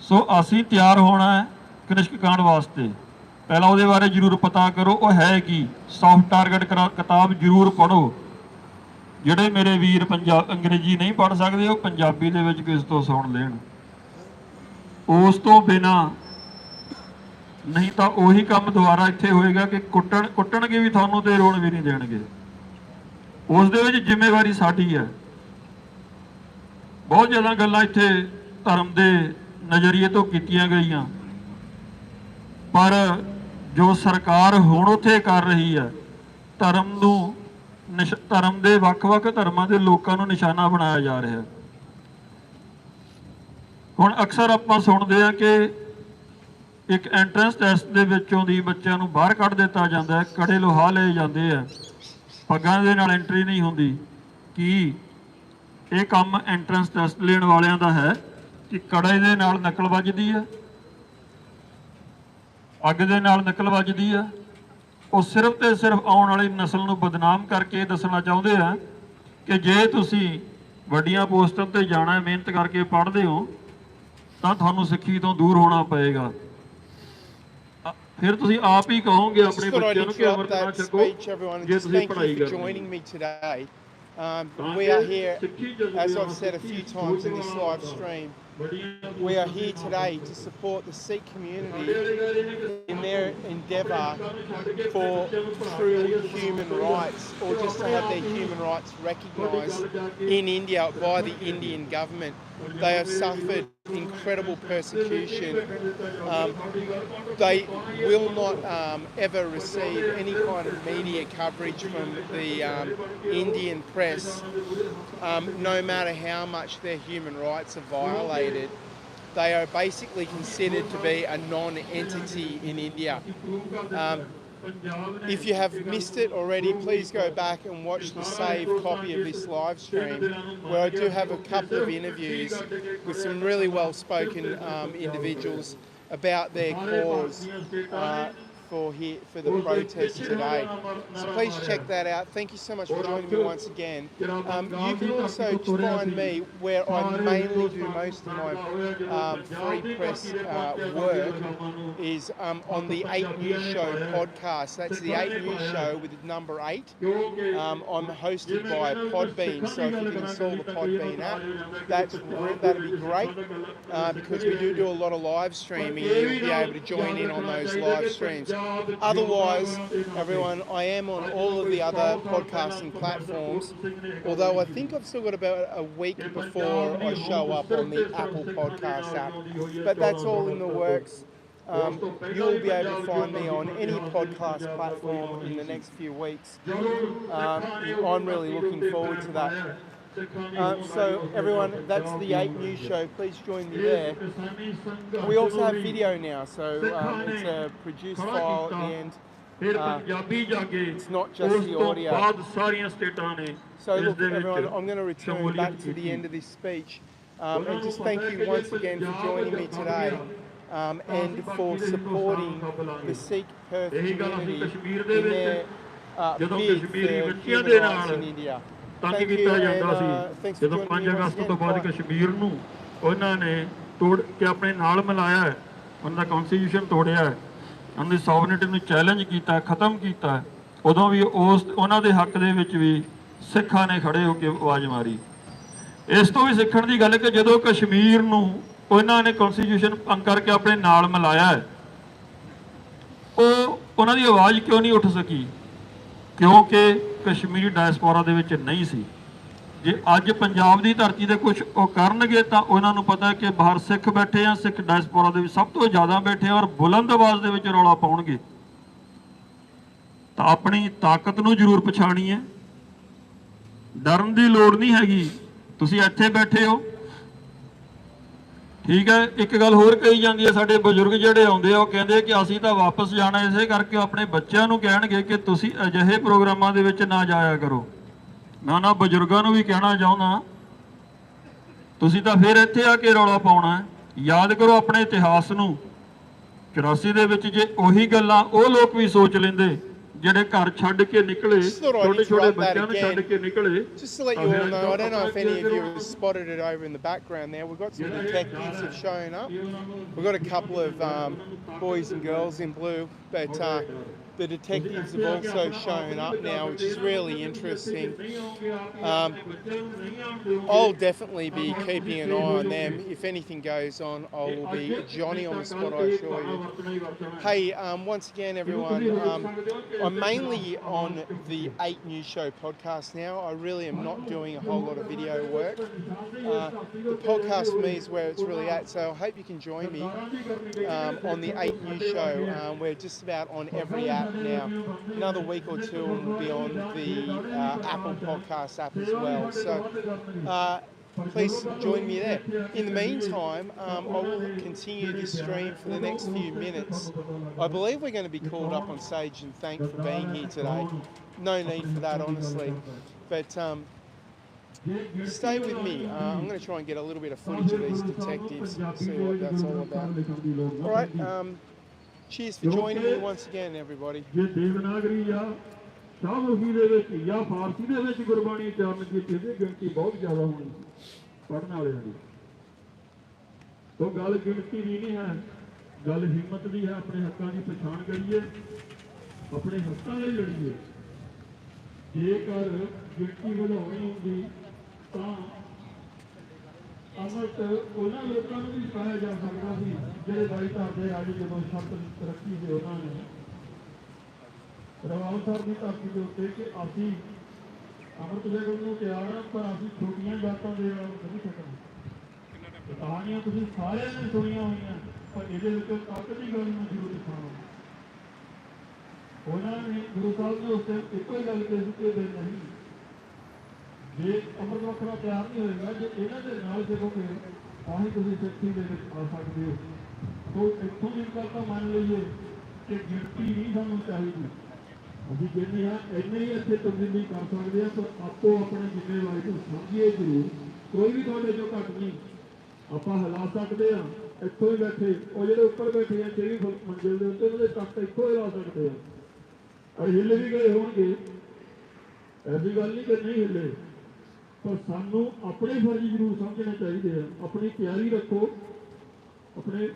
ਸੋ ਅਸੀਂ ਤਿਆਰ ਹੋਣਾ ਹੈ ਕਨਿਸ਼ਕ ਕਾਂਡ ਵਾਸਤੇ। ਪਹਿਲਾਂ ਉਹਦੇ ਬਾਰੇ ਜ਼ਰੂਰ ਪਤਾ ਕਰੋ, ਉਹ ਹੈ ਕੀ। ਸੌਫਟ ਟਾਰਗੇਟ ਕਿਤਾਬ ਜ਼ਰੂਰ ਪੜ੍ਹੋ। ਜਿਹੜੇ ਮੇਰੇ ਵੀਰ ਅੰਗਰੇਜ਼ੀ ਨਹੀਂ ਪੜ੍ਹ ਸਕਦੇ, ਉਹ ਪੰਜਾਬੀ ਦੇ ਵਿੱਚ ਕਿਸ ਤੋਂ ਸੁਣ ਲੈਣ। ਉਸ ਤੋਂ ਬਿਨਾਂ ਨਹੀਂ ਤਾਂ ਉਹੀ ਕੰਮ ਦੁਬਾਰਾ ਇੱਥੇ ਹੋਏਗਾ ਕਿ ਕੁੱਟਣਗੇ ਵੀ ਤੁਹਾਨੂੰ ਤੇ ਰੋਣ ਵੀ ਨਹੀਂ ਦੇਣਗੇ। ਉਸ ਦੇ ਵਿੱਚ ਜ਼ਿੰਮੇਵਾਰੀ ਸਾਡੀ ਹੈ। ਬਹੁਤ ਜ਼ਿਆਦਾ ਗੱਲਾਂ ਇੱਥੇ ਧਰਮ ਦੇ ਨਜ਼ਰੀਏ ਤੋਂ ਕੀਤੀਆਂ ਗਈਆਂ, ਪਰ ਜੋ ਸਰਕਾਰ ਹੁਣ ਉੱਥੇ ਕਰ ਰਹੀ ਹੈ, ਧਰਮ ਦੇ ਵੱਖ-ਵੱਖ ਧਰਮਾਂ ਦੇ ਲੋਕਾਂ ਨੂੰ ਨਿਸ਼ਾਨਾ ਬਣਾਇਆ ਜਾ ਰਿਹਾ ਹੈ। ਹੁਣ ਅਕਸਰ ਆਪਾਂ ਸੁਣਦੇ ਹਾਂ ਕਿ ਇੱਕ ਐਂਟਰੈਂਸ ਟੈਸਟ ਦੇ ਵਿੱਚੋਂ ਦੀ ਬੱਚਿਆਂ ਨੂੰ ਬਾਹਰ ਕੱਢ ਦਿੱਤਾ ਜਾਂਦਾ ਹੈ, ਕੜੇ ਲੋਹਾ ਲਏ ਜਾਂਦੇ ਆ, ਪੱਗਾਂ ਦੇ ਨਾਲ ਐਂਟਰੀ ਨਹੀਂ ਹੁੰਦੀ। ਕੀ ਇਹ ਕੰਮ ਐਂਟਰੈਂਸ ਟੈਸਟ ਲੈਣ ਵਾਲਿਆਂ ਦਾ ਹੈ ਕਿ ਕੜੇ ਦੇ ਨਾਲ ਨਕਲ ਵੱਜਦੀ ਹੈ, ਪੱਗ ਦੇ ਨਾਲ ਨਕਲ ਵੱਜਦੀ ਹੈ? ਉਹ ਸਿਰਫ ਤੇ ਸਿਰਫ ਆਉਣ ਵਾਲੀ ਨਸਲ ਨੂੰ ਬਦਨਾਮ ਕਰਕੇ ਦੱਸਣਾ ਚਾਹੁੰਦੇ ਆ ਕਿ ਜੇ ਤੁਸੀਂ ਵੱਡੀਆਂ ਪੋਸਟਾਂ ਤੇ ਜਾਣਾ, ਮਿਹਨਤ ਕਰਕੇ ਪੜ੍ਹਦੇ ਹੋ, ਤਾਂ ਤੁਹਾਨੂੰ ਸਿੱਖੀ ਤੋਂ ਦੂਰ ਹੋਣਾ ਪਏਗਾ। ਫਿਰ ਤੁਸੀਂ ਆਪ ਹੀ ਕਹੋਗੇ ਆਪਣੇ ਬੱਚਿਆਂ ਨੂੰ ਕਿ ਅਮਰ ਨਾ ਛਕੋ ਜੇ ਤੁਸੀਂ ਪੜ੍ਹਾਈ ਕਰਦੇ। We are here, as I've said a few times in this live stream, we are here today to support the Sikh community in their endeavour for true human rights, or just to have their human rights recognised in India by the Indian government. They have suffered incredible persecution. They will not ever receive any kind of media coverage from the Indian press, no matter how much their human rights are violated. They are basically considered to be a non-entity in India. If you have missed it already, please go back and watch the saved copy of this live stream, where I do have a couple of interviews with some really well-spoken individuals about their cause for the protest today. So please check that out. Thank you so much for joining me once again. You can also find me where I mainly do most of my free press work is on the 8 News Show podcast. That's the 8 News Show with the number 8. I'm hosted by Podbean, so if you can install the Podbean app, that'd be great, because we do a lot of live streaming. You'll be able to join in on those live streams. Otherwise, everyone, I am on all of the other podcasting platforms, although I think I've still got about a week before I show up on the Apple Podcast app. But that's all in the works. You'll be able to find me on any podcast platform in the next few weeks. I'm really looking forward to that. So everyone, that's the 8 News Show. Please join me there. We also have video now, so it's a produced file at the end. It's not just the audio. So look, everyone, I'm going to return back to the end of this speech and just thank you once again for joining me today and for supporting the Sikh Perth community in their bid for human rights in India. ਤੰਗ ਕੀਤਾ ਜਾਂਦਾ ਸੀ। ਜਦੋਂ 5 ਅਗਸਤ ਤੋਂ ਬਾਅਦ ਕਸ਼ਮੀਰ ਨੂੰ ਉਹਨਾਂ ਨੇ ਤੋੜ ਕੇ ਆਪਣੇ ਨਾਲ ਮਿਲਾਇਆ ਹੈ, ਉਹਨਾਂ ਦਾ ਕਨਸਟੀਟਿਊਸ਼ਨ ਤੋੜਿਆ ਹੈ, ਉਹਨਾਂ ਦੀ ਸੋਵਰਨਿਟੀ ਨੂੰ ਚੈਲੰਜ ਕੀਤਾ, ਖਤਮ ਕੀਤਾ, ਉਦੋਂ ਵੀ ਉਹਨਾਂ ਦੇ ਹੱਕ ਦੇ ਵਿੱਚ ਵੀ ਸਿੱਖਾਂ ਨੇ ਖੜੇ ਹੋ ਕੇ ਆਵਾਜ਼ ਮਾਰੀ। ਇਸ ਤੋਂ ਵੀ ਸਿੱਖਣ ਦੀ ਗੱਲ ਕਿ ਜਦੋਂ ਕਸ਼ਮੀਰ ਨੂੰ ਉਹਨਾਂ ਨੇ ਕਨਸਟੀਟਿਊਸ਼ਨ ਭੰਗ ਕਰਕੇ ਆਪਣੇ ਨਾਲ ਮਿਲਾਇਆ ਹੈ, ਉਹਨਾਂ ਦੀ ਆਵਾਜ਼ ਕਿਉਂ ਨਹੀਂ ਉੱਠ ਸਕੀ? ਕਿਉਂਕਿ ਕਸ਼ਮੀਰੀ ਡਾਇਸਪੋਰਾ ਦੇ ਵਿੱਚ ਨਹੀਂ ਸੀ। ਜੇ ਅੱਜ ਪੰਜਾਬ ਦੀ ਧਰਤੀ ਤੇ ਕੁਝ ਉਹ ਕਰਨਗੇ ਤਾਂ ਉਹਨਾਂ ਨੂੰ ਪਤਾ ਕਿ ਬਾਹਰ ਸਿੱਖ ਬੈਠੇ ਆ, ਸਿੱਖ ਡਾਇਸਪੋਰਾ ਦੇ ਵਿੱਚ ਸਭ ਤੋਂ ਜ਼ਿਆਦਾ ਬੈਠੇ ਆ, ਔਰ ਬੁਲੰਦ ਆਵਾਜ਼ ਦੇ ਵਿੱਚ ਰੌਲਾ ਪਾਉਣਗੇ। ਤਾਂ ਆਪਣੀ ਤਾਕਤ ਨੂੰ ਜ਼ਰੂਰ ਪਛਾਣੀਏ, ਡਰਨ ਦੀ ਲੋੜ ਨਹੀਂ ਹੈਗੀ। ਤੁਸੀਂ ਇੱਥੇ ਬੈਠੇ ਹੋ, ਠੀਕ ਹੈ। ਇੱਕ ਗੱਲ ਹੋਰ ਕਹੀ ਜਾਂਦੀ ਹੈ, ਸਾਡੇ ਬਜ਼ੁਰਗ ਜਿਹੜੇ ਆਉਂਦੇ ਆ ਉਹ ਕਹਿੰਦੇ ਕਿ ਅਸੀਂ ਤਾਂ ਵਾਪਸ ਜਾਣਾ, ਇਸੇ ਕਰਕੇ ਆਪਣੇ ਬੱਚਿਆਂ ਨੂੰ ਕਹਿਣਗੇ ਕਿ ਤੁਸੀਂ ਅਜਿਹੇ ਪ੍ਰੋਗਰਾਮਾਂ ਦੇ ਵਿੱਚ ਨਾ ਜਾਇਆ ਕਰੋ। ਨਾ ਬਜ਼ੁਰਗਾਂ ਨੂੰ ਵੀ ਕਹਿਣਾ ਚਾਹੁੰਦਾ, ਤੁਸੀਂ ਤਾਂ ਫਿਰ ਇੱਥੇ ਆ ਕੇ ਰੌਲਾ ਪਾਉਣਾ ਹੈ। ਯਾਦ ਕਰੋ ਆਪਣੇ ਇਤਿਹਾਸ ਨੂੰ। 84 ਦੇ ਵਿੱਚ ਜੇ ਉਹੀ ਗੱਲਾਂ ਉਹ ਲੋਕ ਵੀ ਸੋਚ ਲੈਂਦੇ ਜਿਹੜੇ ਘਰ ਛੱਡ ਕੇ ਨਿਕਲੇ, ਛੋਟੇ ਛੋਟੇ ਬੱਚਿਆਂ ਨੂੰ ਛੱਡ ਕੇ ਨਿਕਲੇ। Just to let you all know, I don't know if any of you have spotted it over in the background there. We've got some detectives have shown up. We've got a couple of boys and girls in blue, but the detectives have also shown up now, which is really interesting. I'll definitely be keeping an eye on them. If anything goes on, I will be Johnny on the spot, I assure you. Hey, once again, everyone, I'm mainly on the 8 News Show podcast now. I really am not doing a whole lot of video work. The podcast for me is where it's really at, so I hope you can join me on the 8 News Show. We're just about on every app now. Another week or two and we'll be on the Apple Podcast app as well. So please join me there. In the meantime, I will continue this stream for the next few minutes. I believe we're going to be called up on stage and thanked for being here today. No need for that, honestly. But stay with me. I'm going to try and get a little bit of footage of these detectives, see what that's all about. All right. Cheers for joining me once again, everybody. ਜੇ ਦੇਵਨਾਗਰੀ ਜਾਂ ਸ਼ਾਹਮੁਖੀ ਦੇ ਵਿੱਚ ਜਾਂ ਫਾਰਸੀ ਦੇ ਵਿੱਚ ਗੁਰਬਾਣੀ ਉਚਾਰਨ ਕੀਤੀ ਤੇ ਗਿਣਤੀ ਬਹੁਤ ਜ਼ਿਆਦਾ ਹੋਣੀ ਪੜ੍ਹਨ ਵਾਲਿਆਂ ਦੀ। तो गल गिनती ਦੀ नहीं है, गल हिम्मत ਦੀ है। अपने हकों की पछाण करिए, अपने हकों ਲਈ लड़िए। जेकर गिनती ਵਧਾਉਣੀ ਹੁੰਦੀ ਤਾਂ अमृत उन्होंने लोगों को भी सिखाया जा सकता है ਜਿਹੜੇ ਬਾਈ ਧਾਰਦੇ ਰਾਜ ਜਦੋਂ ਸ਼ਬਦ ਤਰੱਕੀ ਦੇ ਉਹਨਾਂ ਨੇ ਰਵਾਲਸਰ ਦੀ ਧਰਤੀ ਦੇ ਉੱਤੇ ਕਿ ਅਸੀਂ ਅੰਮ੍ਰਿਤ ਵੇਲੇ ਨੂੰ ਤਿਆਰ ਹਾਂ, ਪਰ ਅਸੀਂ ਛੋਟੀਆਂ ਜਾਤਾਂ ਦੇ ਨਾਲ ਨਹੀਂ ਸਕਣਾ। ਕਹਾਣੀਆਂ ਤੁਸੀਂ ਸਾਰਿਆਂ ਨੇ ਸੁਣੀਆਂ ਹੋਈਆਂ, ਪਰ ਇਹਦੇ ਵਿੱਚੋਂ ਤੱਕ ਦੀ ਗੱਲ ਨੂੰ ਜ਼ਰੂਰ ਦਿਖਾਉਣਾ। ਉਹਨਾਂ ਨੇ ਗੁਰੂ ਸਾਹਿਬ ਨੇ ਉਸ ਤੇ ਇੱਕੋ ਹੀ ਗੱਲ ਕਹੀ ਕਿ ਨਹੀਂ, ਜੇ ਅੰਮ੍ਰਿਤ ਵੱਖਰਾ ਤਿਆਰ ਨਹੀਂ ਹੋਏਗਾ, ਜੇ ਇਹਨਾਂ ਦੇ ਨਾਲ ਦੇਖੋਗੇ ਤਾਂ ਹੀ ਤੁਸੀਂ ਸਿੱਖੀ ਦੇ ਵਿੱਚ ਆ ਸਕਦੇ ਹੋ। ਸੋ ਇੱਥੋਂ ਦੀ ਗੱਲ ਤਾਂ ਮੰਨ ਲਈਏ ਕਿ ਗਿਣਤੀ ਨਹੀਂ ਸਾਨੂੰ ਚਾਹੀਦੀ। ਅਸੀਂ ਜਿੰਨੇ ਹਾਂ ਇੰਨੇ ਹੀ ਇੱਥੇ ਤਬਦੀਲੀ ਕਰ ਸਕਦੇ ਹਾਂ, ਪਰ ਆਪੋ ਆਪਣੇ ਜ਼ਿੰਮੇਵਾਰੀ ਨੂੰ ਸਮਝੀਏ ਜ਼ਰੂਰ। ਕੋਈ ਵੀ ਤੁਹਾਡੇ ਚੋਂ ਘੱਟ ਨਹੀਂ। ਆਪਾਂ ਹਿਲਾ ਸਕਦੇ ਹਾਂ ਇੱਥੋਂ ਹੀ ਬੈਠੇ, ਉਹ ਜਿਹੜੇ ਉੱਪਰ ਬੈਠੇ ਆ 6ਵੀਂ ਮੰਜ਼ਿਲ ਦੇ ਉੱਤੇ, ਉਹਨਾਂ ਦੇ ਤੱਕ ਇੱਥੋਂ ਹਿਲਾ ਸਕਦੇ ਆ, ਔਰ ਹਿੱਲ ਵੀ ਗਏ ਹੋਣਗੇ। ਐਸੀ ਗੱਲ ਨਹੀਂ ਕਿ ਨਹੀਂ ਹਿੱਲੇ, पर सानू अपने फर्ज जरूर समझने चाहिए। अपनी तैयारी रखो, अपने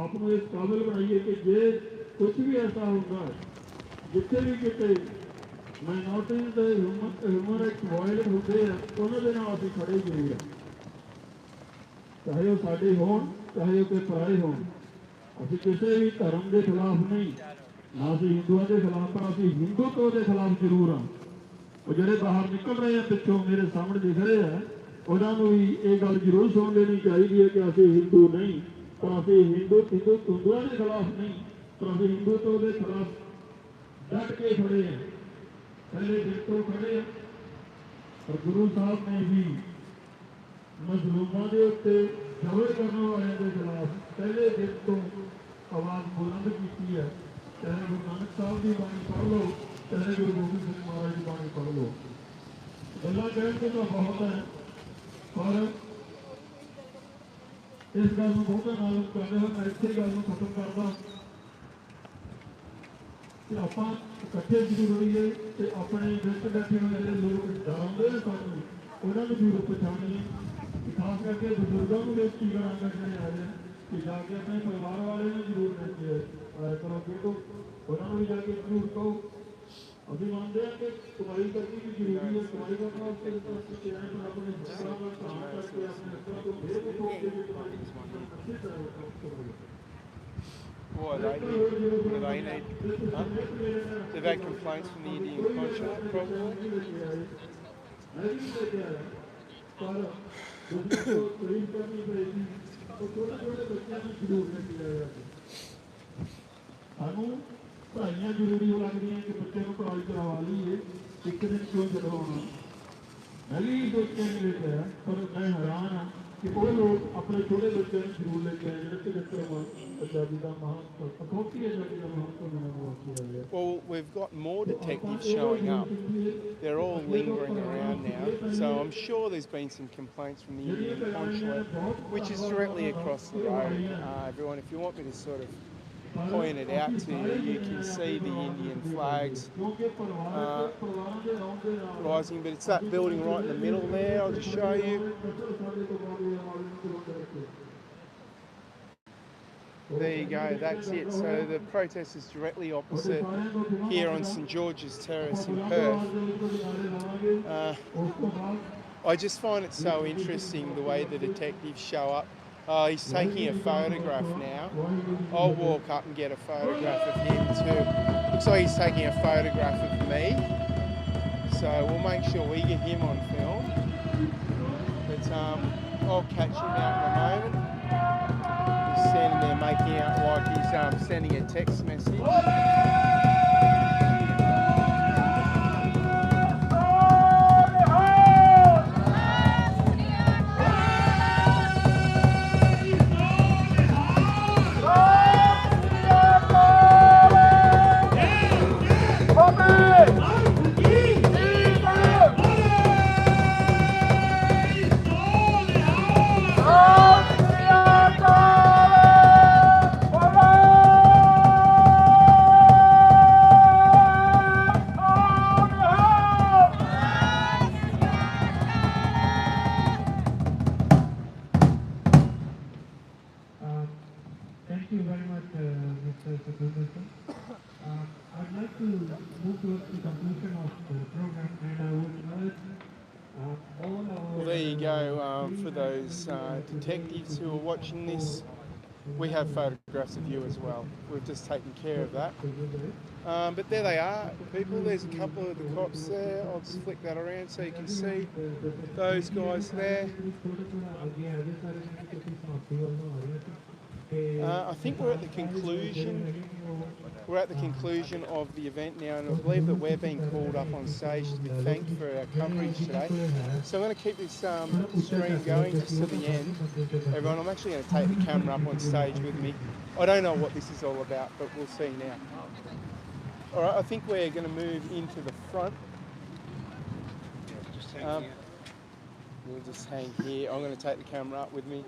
आप को इस काबिल बनाइए कि जे कुछ भी ऐसा होगा जिथे भी कितने माइनॉरिटीज़ के ह्यूमन राइट्स वायलेट होते हैं, उन्होंने नाल असीं खड़े जरूर है, चाहे वो साडे होण चाहे वो कोई पराए होण। असीं किसी भी धर्म के खिलाफ नहीं, ना असीं हिंदुओं के खिलाफ, पर असीं हिंदुत्व के खिलाफ जरूर हाँ। ਉਹ ਜਿਹੜੇ ਬਾਹਰ ਨਿਕਲ ਰਹੇ ਆ ਪਿੱਛੋਂ ਮੇਰੇ ਸਾਹਮਣੇ ਦਿਖ ਰਹੇ ਆ, ਉਹਨਾਂ ਨੂੰ ਵੀ ਇਹ ਗੱਲ ਜ਼ਰੂਰ ਸੁਣ ਲੈਣੀ ਚਾਹੀਦੀ ਹੈ ਕਿ ਅਸੀਂ ਹਿੰਦੂ ਨਹੀਂ, ਪਰ ਅਸੀਂ ਹਿੰਦੂਆਂ ਦੇ ਖਿਲਾਫ ਨਹੀਂ, ਪਰ ਅਸੀਂ ਹਿੰਦੂਤਵ ਦੇ ਖਿਲਾਫ ਡਟ ਕੇ ਖੜੇ ਆ, ਪਹਿਲੇ ਦਿਨ ਤੋਂ ਖੜੇ ਆ। ਪਰ ਗੁਰੂ ਸਾਹਿਬ ਨੇ ਵੀ ਮਜ਼ਲੂਮਾਂ ਦੇ ਉੱਤੇ ਜ਼ਬਰ ਕਰਨ ਵਾਲਿਆਂ ਦੇ ਖਿਲਾਫ ਪਹਿਲੇ ਦਿਨ ਤੋਂ ਆਵਾਜ਼ ਬੁਲੰਦ ਕੀਤੀ ਹੈ। ਚਾਹੇ ਗੁਰੂ ਨਾਨਕ ਸਾਹਿਬ ਦੀ ਬਾਣੀ ਪੜ੍ਹ ਲਓ, ਚਾਹੇ ਗੁਰੂ ਗੋਬਿੰਦ ਸਿੰਘ ਮਹਾਰਾਜ ਦੀ ਬਾਣੀ ਪੜ੍ਹ ਲਓ। ਗੱਲਾਂ ਕਹਿਣ ਤੋਂ ਤਾਂ ਬਹੁਤ ਹੈ, ਪਰ ਇਸ ਗੱਲ ਨੂੰ ਬਹੁਤਾ ਨਾਲ ਕਰਦੇ ਹੋਏ ਮੈਂ ਇੱਥੇ ਗੱਲ ਨੂੰ ਖਤਮ ਕਰਦਾ ਕਿ ਆਪਾਂ ਇਕੱਠੇ ਜ਼ਰੂਰ ਰਹੀਏ ਤੇ ਆਪਣੇ ਵਿੱਚ ਬੈਠੇ ਹੋਏ ਜਿਹੜੇ ਲੋਕ ਡਰਾਉਂਦੇ ਨੇ ਸਾਨੂੰ, ਉਹਨਾਂ ਨੂੰ ਜ਼ਰੂਰ ਪਛਾਣੀਏ। ਖਾਸ ਕਰਕੇ ਬਜ਼ੁਰਗਾਂ ਨੂੰ ਬੇਨਤੀ ਕਰਾਂਗਾ ਜਿਹੜੇ ਆਏ ਕਿ ਜਾ ਕੇ ਆਪਣੇ ਪਰਿਵਾਰ ਵਾਲੇ ਨੂੰ ਜ਼ਰੂਰ ਲੈ ਕੇ ਕਰੋ, ਕਿਉਂਕਿ ਉਹਨਾਂ ਨੂੰ ਵੀ ਜਾ ਕੇ ਜ਼ਰੂਰ ਕਹੋ। ਅਸੀਂ ਮੰਨਦੇ ਹਾਂ ਕਿ ਕਮਾਈ ਕਰਨੀ ਵੀ ਜ਼ਰੂਰੀ ਹੈ, ਕਮਾਈ ਕਰਨ ਵਾਸਤੇ ਆਪਣੇ ਬੱਚਿਆਂ ਦਾ ਧਿਆਨ ਕਰਕੇ ਆਪਣੇ ਅੱਖਾਂ ਤੋਂ ਫੇਰ ਵੀ ਠੋਕ ਕੇ ਵੀ ਕਮਾਈ ਅੱਛੀ ਤਰ੍ਹਾਂ। What do they need? Huh? They've had complaints from the Indian consulate, probably. ਸਾਨੂੰ ਪੜ੍ਹਾਈਆਂ ਜ਼ਰੂਰੀ ਲੱਗਦੀਆਂ ਕਿ ਬੱਚੇ ਨੂੰ ਪੜ੍ਹਾਈ ਕਰਵਾ ਲਈਏ, ਇੱਕ ਦਿਨ ਕਿਉਂ ਚਲਵਾਉਣਾ। ਮੈਂ ਵੀ ਸੋਚ ਕੇ ਨਹੀਂ ਲਿਖਿਆ, ਪਰ ਮੈਂ ਹੈਰਾਨ ਹਾਂ ਕਿ ਉਹ ਲੋਕ ਆਪਣੇ ਛੋਟੇ ਬੱਚਿਆਂ ਨੂੰ ਜ਼ਰੂਰ ਲੈ ਕੇ ਆਏ ਜਿਹੜੇ ਕਿ ਪੰਜਾਬੀ ਦਾ ਮਹਾਨ ਅਖੌਤੀ ਆਜ਼ਾਦੀ ਦਾ ਮਹਾਨ ਕਾਨੂੰਨ ਵਾਪਸ ਆ ਗਿਆ। Well, we've got more detectives showing up. They're all lingering around now, so I'm sure there's been some complaints from the Indian consulate, which is directly across the road. Everyone, if you want me to sort of point it out to you, you can see the Indian flags rising, but it's that building right in the middle there. I'll just show you. There you go, that's it. So the protest is directly opposite here on St George's Terrace in Perth. I just find it so interesting the way the detectives show up. He's taking a photograph now. I'll walk up and get a photograph of him too. Looks like he's taking a photograph of me. So we'll make sure we get him on film. But I'll catch him out in a moment. He's standing there making out like he's sending a text message. Thank you very much, Mr. Secretary. I'd like to move towards the conclusion of the program, and I would urge all our... Well, there you go. For those detectives who are watching this, we have photographs of you as well. We've just taken care of that. But there they are, people. There's a couple of the cops there. I'll just flick that around so you can see those guys there. I think we're at the conclusion. We're at the conclusion of the event now, and I believe that we're being called up on stage to be thanked for our coverage today. So I'm going to keep this stream going just to the end. Everyone, I'm actually going to take the camera up on stage with me. I don't know what this is all about, but we'll see now. All right, I think we're going to move into the front. We'll just hang here. I'm going to take the camera up with me.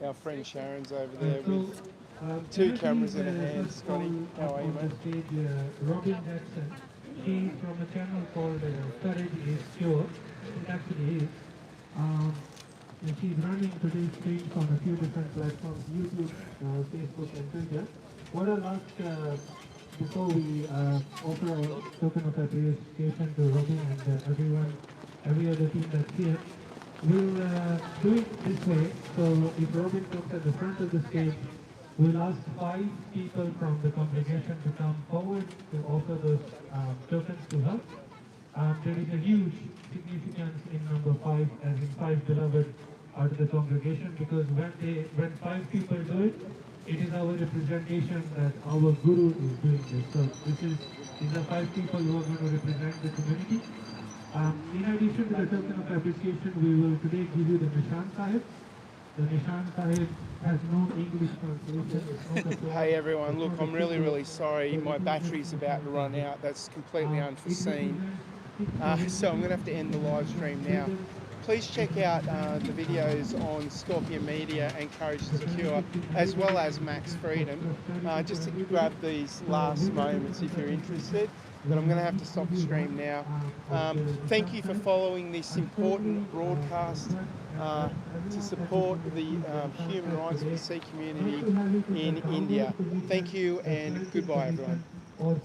Our friend Sharon's over there with two cameras in her hand. Scotty, how are you, mate? Robin Jackson. She's from a channel called Courage is Cure. It actually is. And she's running today's streams on a few different platforms, YouTube, Facebook and Twitter. What I'll ask before we offer a token of appreciation to Robin and everyone, every other team that's here, we'll do it this way. So if Robin comes at the front of the stage, we'll ask 5 people from the congregation to come forward to offer those tokens to her. There is a huge significance in number 5, as in 5 beloved out of the congregation, because when 5 people do it, it is our representation that our Guru is doing this. So these are 5 people who are going to represent the community. In addition to the token of appreciation, we will today give you the Nishan Sahib. The Nishan Sahib has no English translation. Hey everyone, look, I'm really sorry. My battery's about to run out. That's completely unforeseen. So I'm going to have to end the live stream now. Please check out the videos on Scorpion Media and Courage to Secure, as well as MaxFreedom, just to grab these last moments if you're interested. But I'm going to have to stop the stream now. Thank you for following this important broadcast to support the human rights of the Sikh community in India. Thank you and goodbye everyone.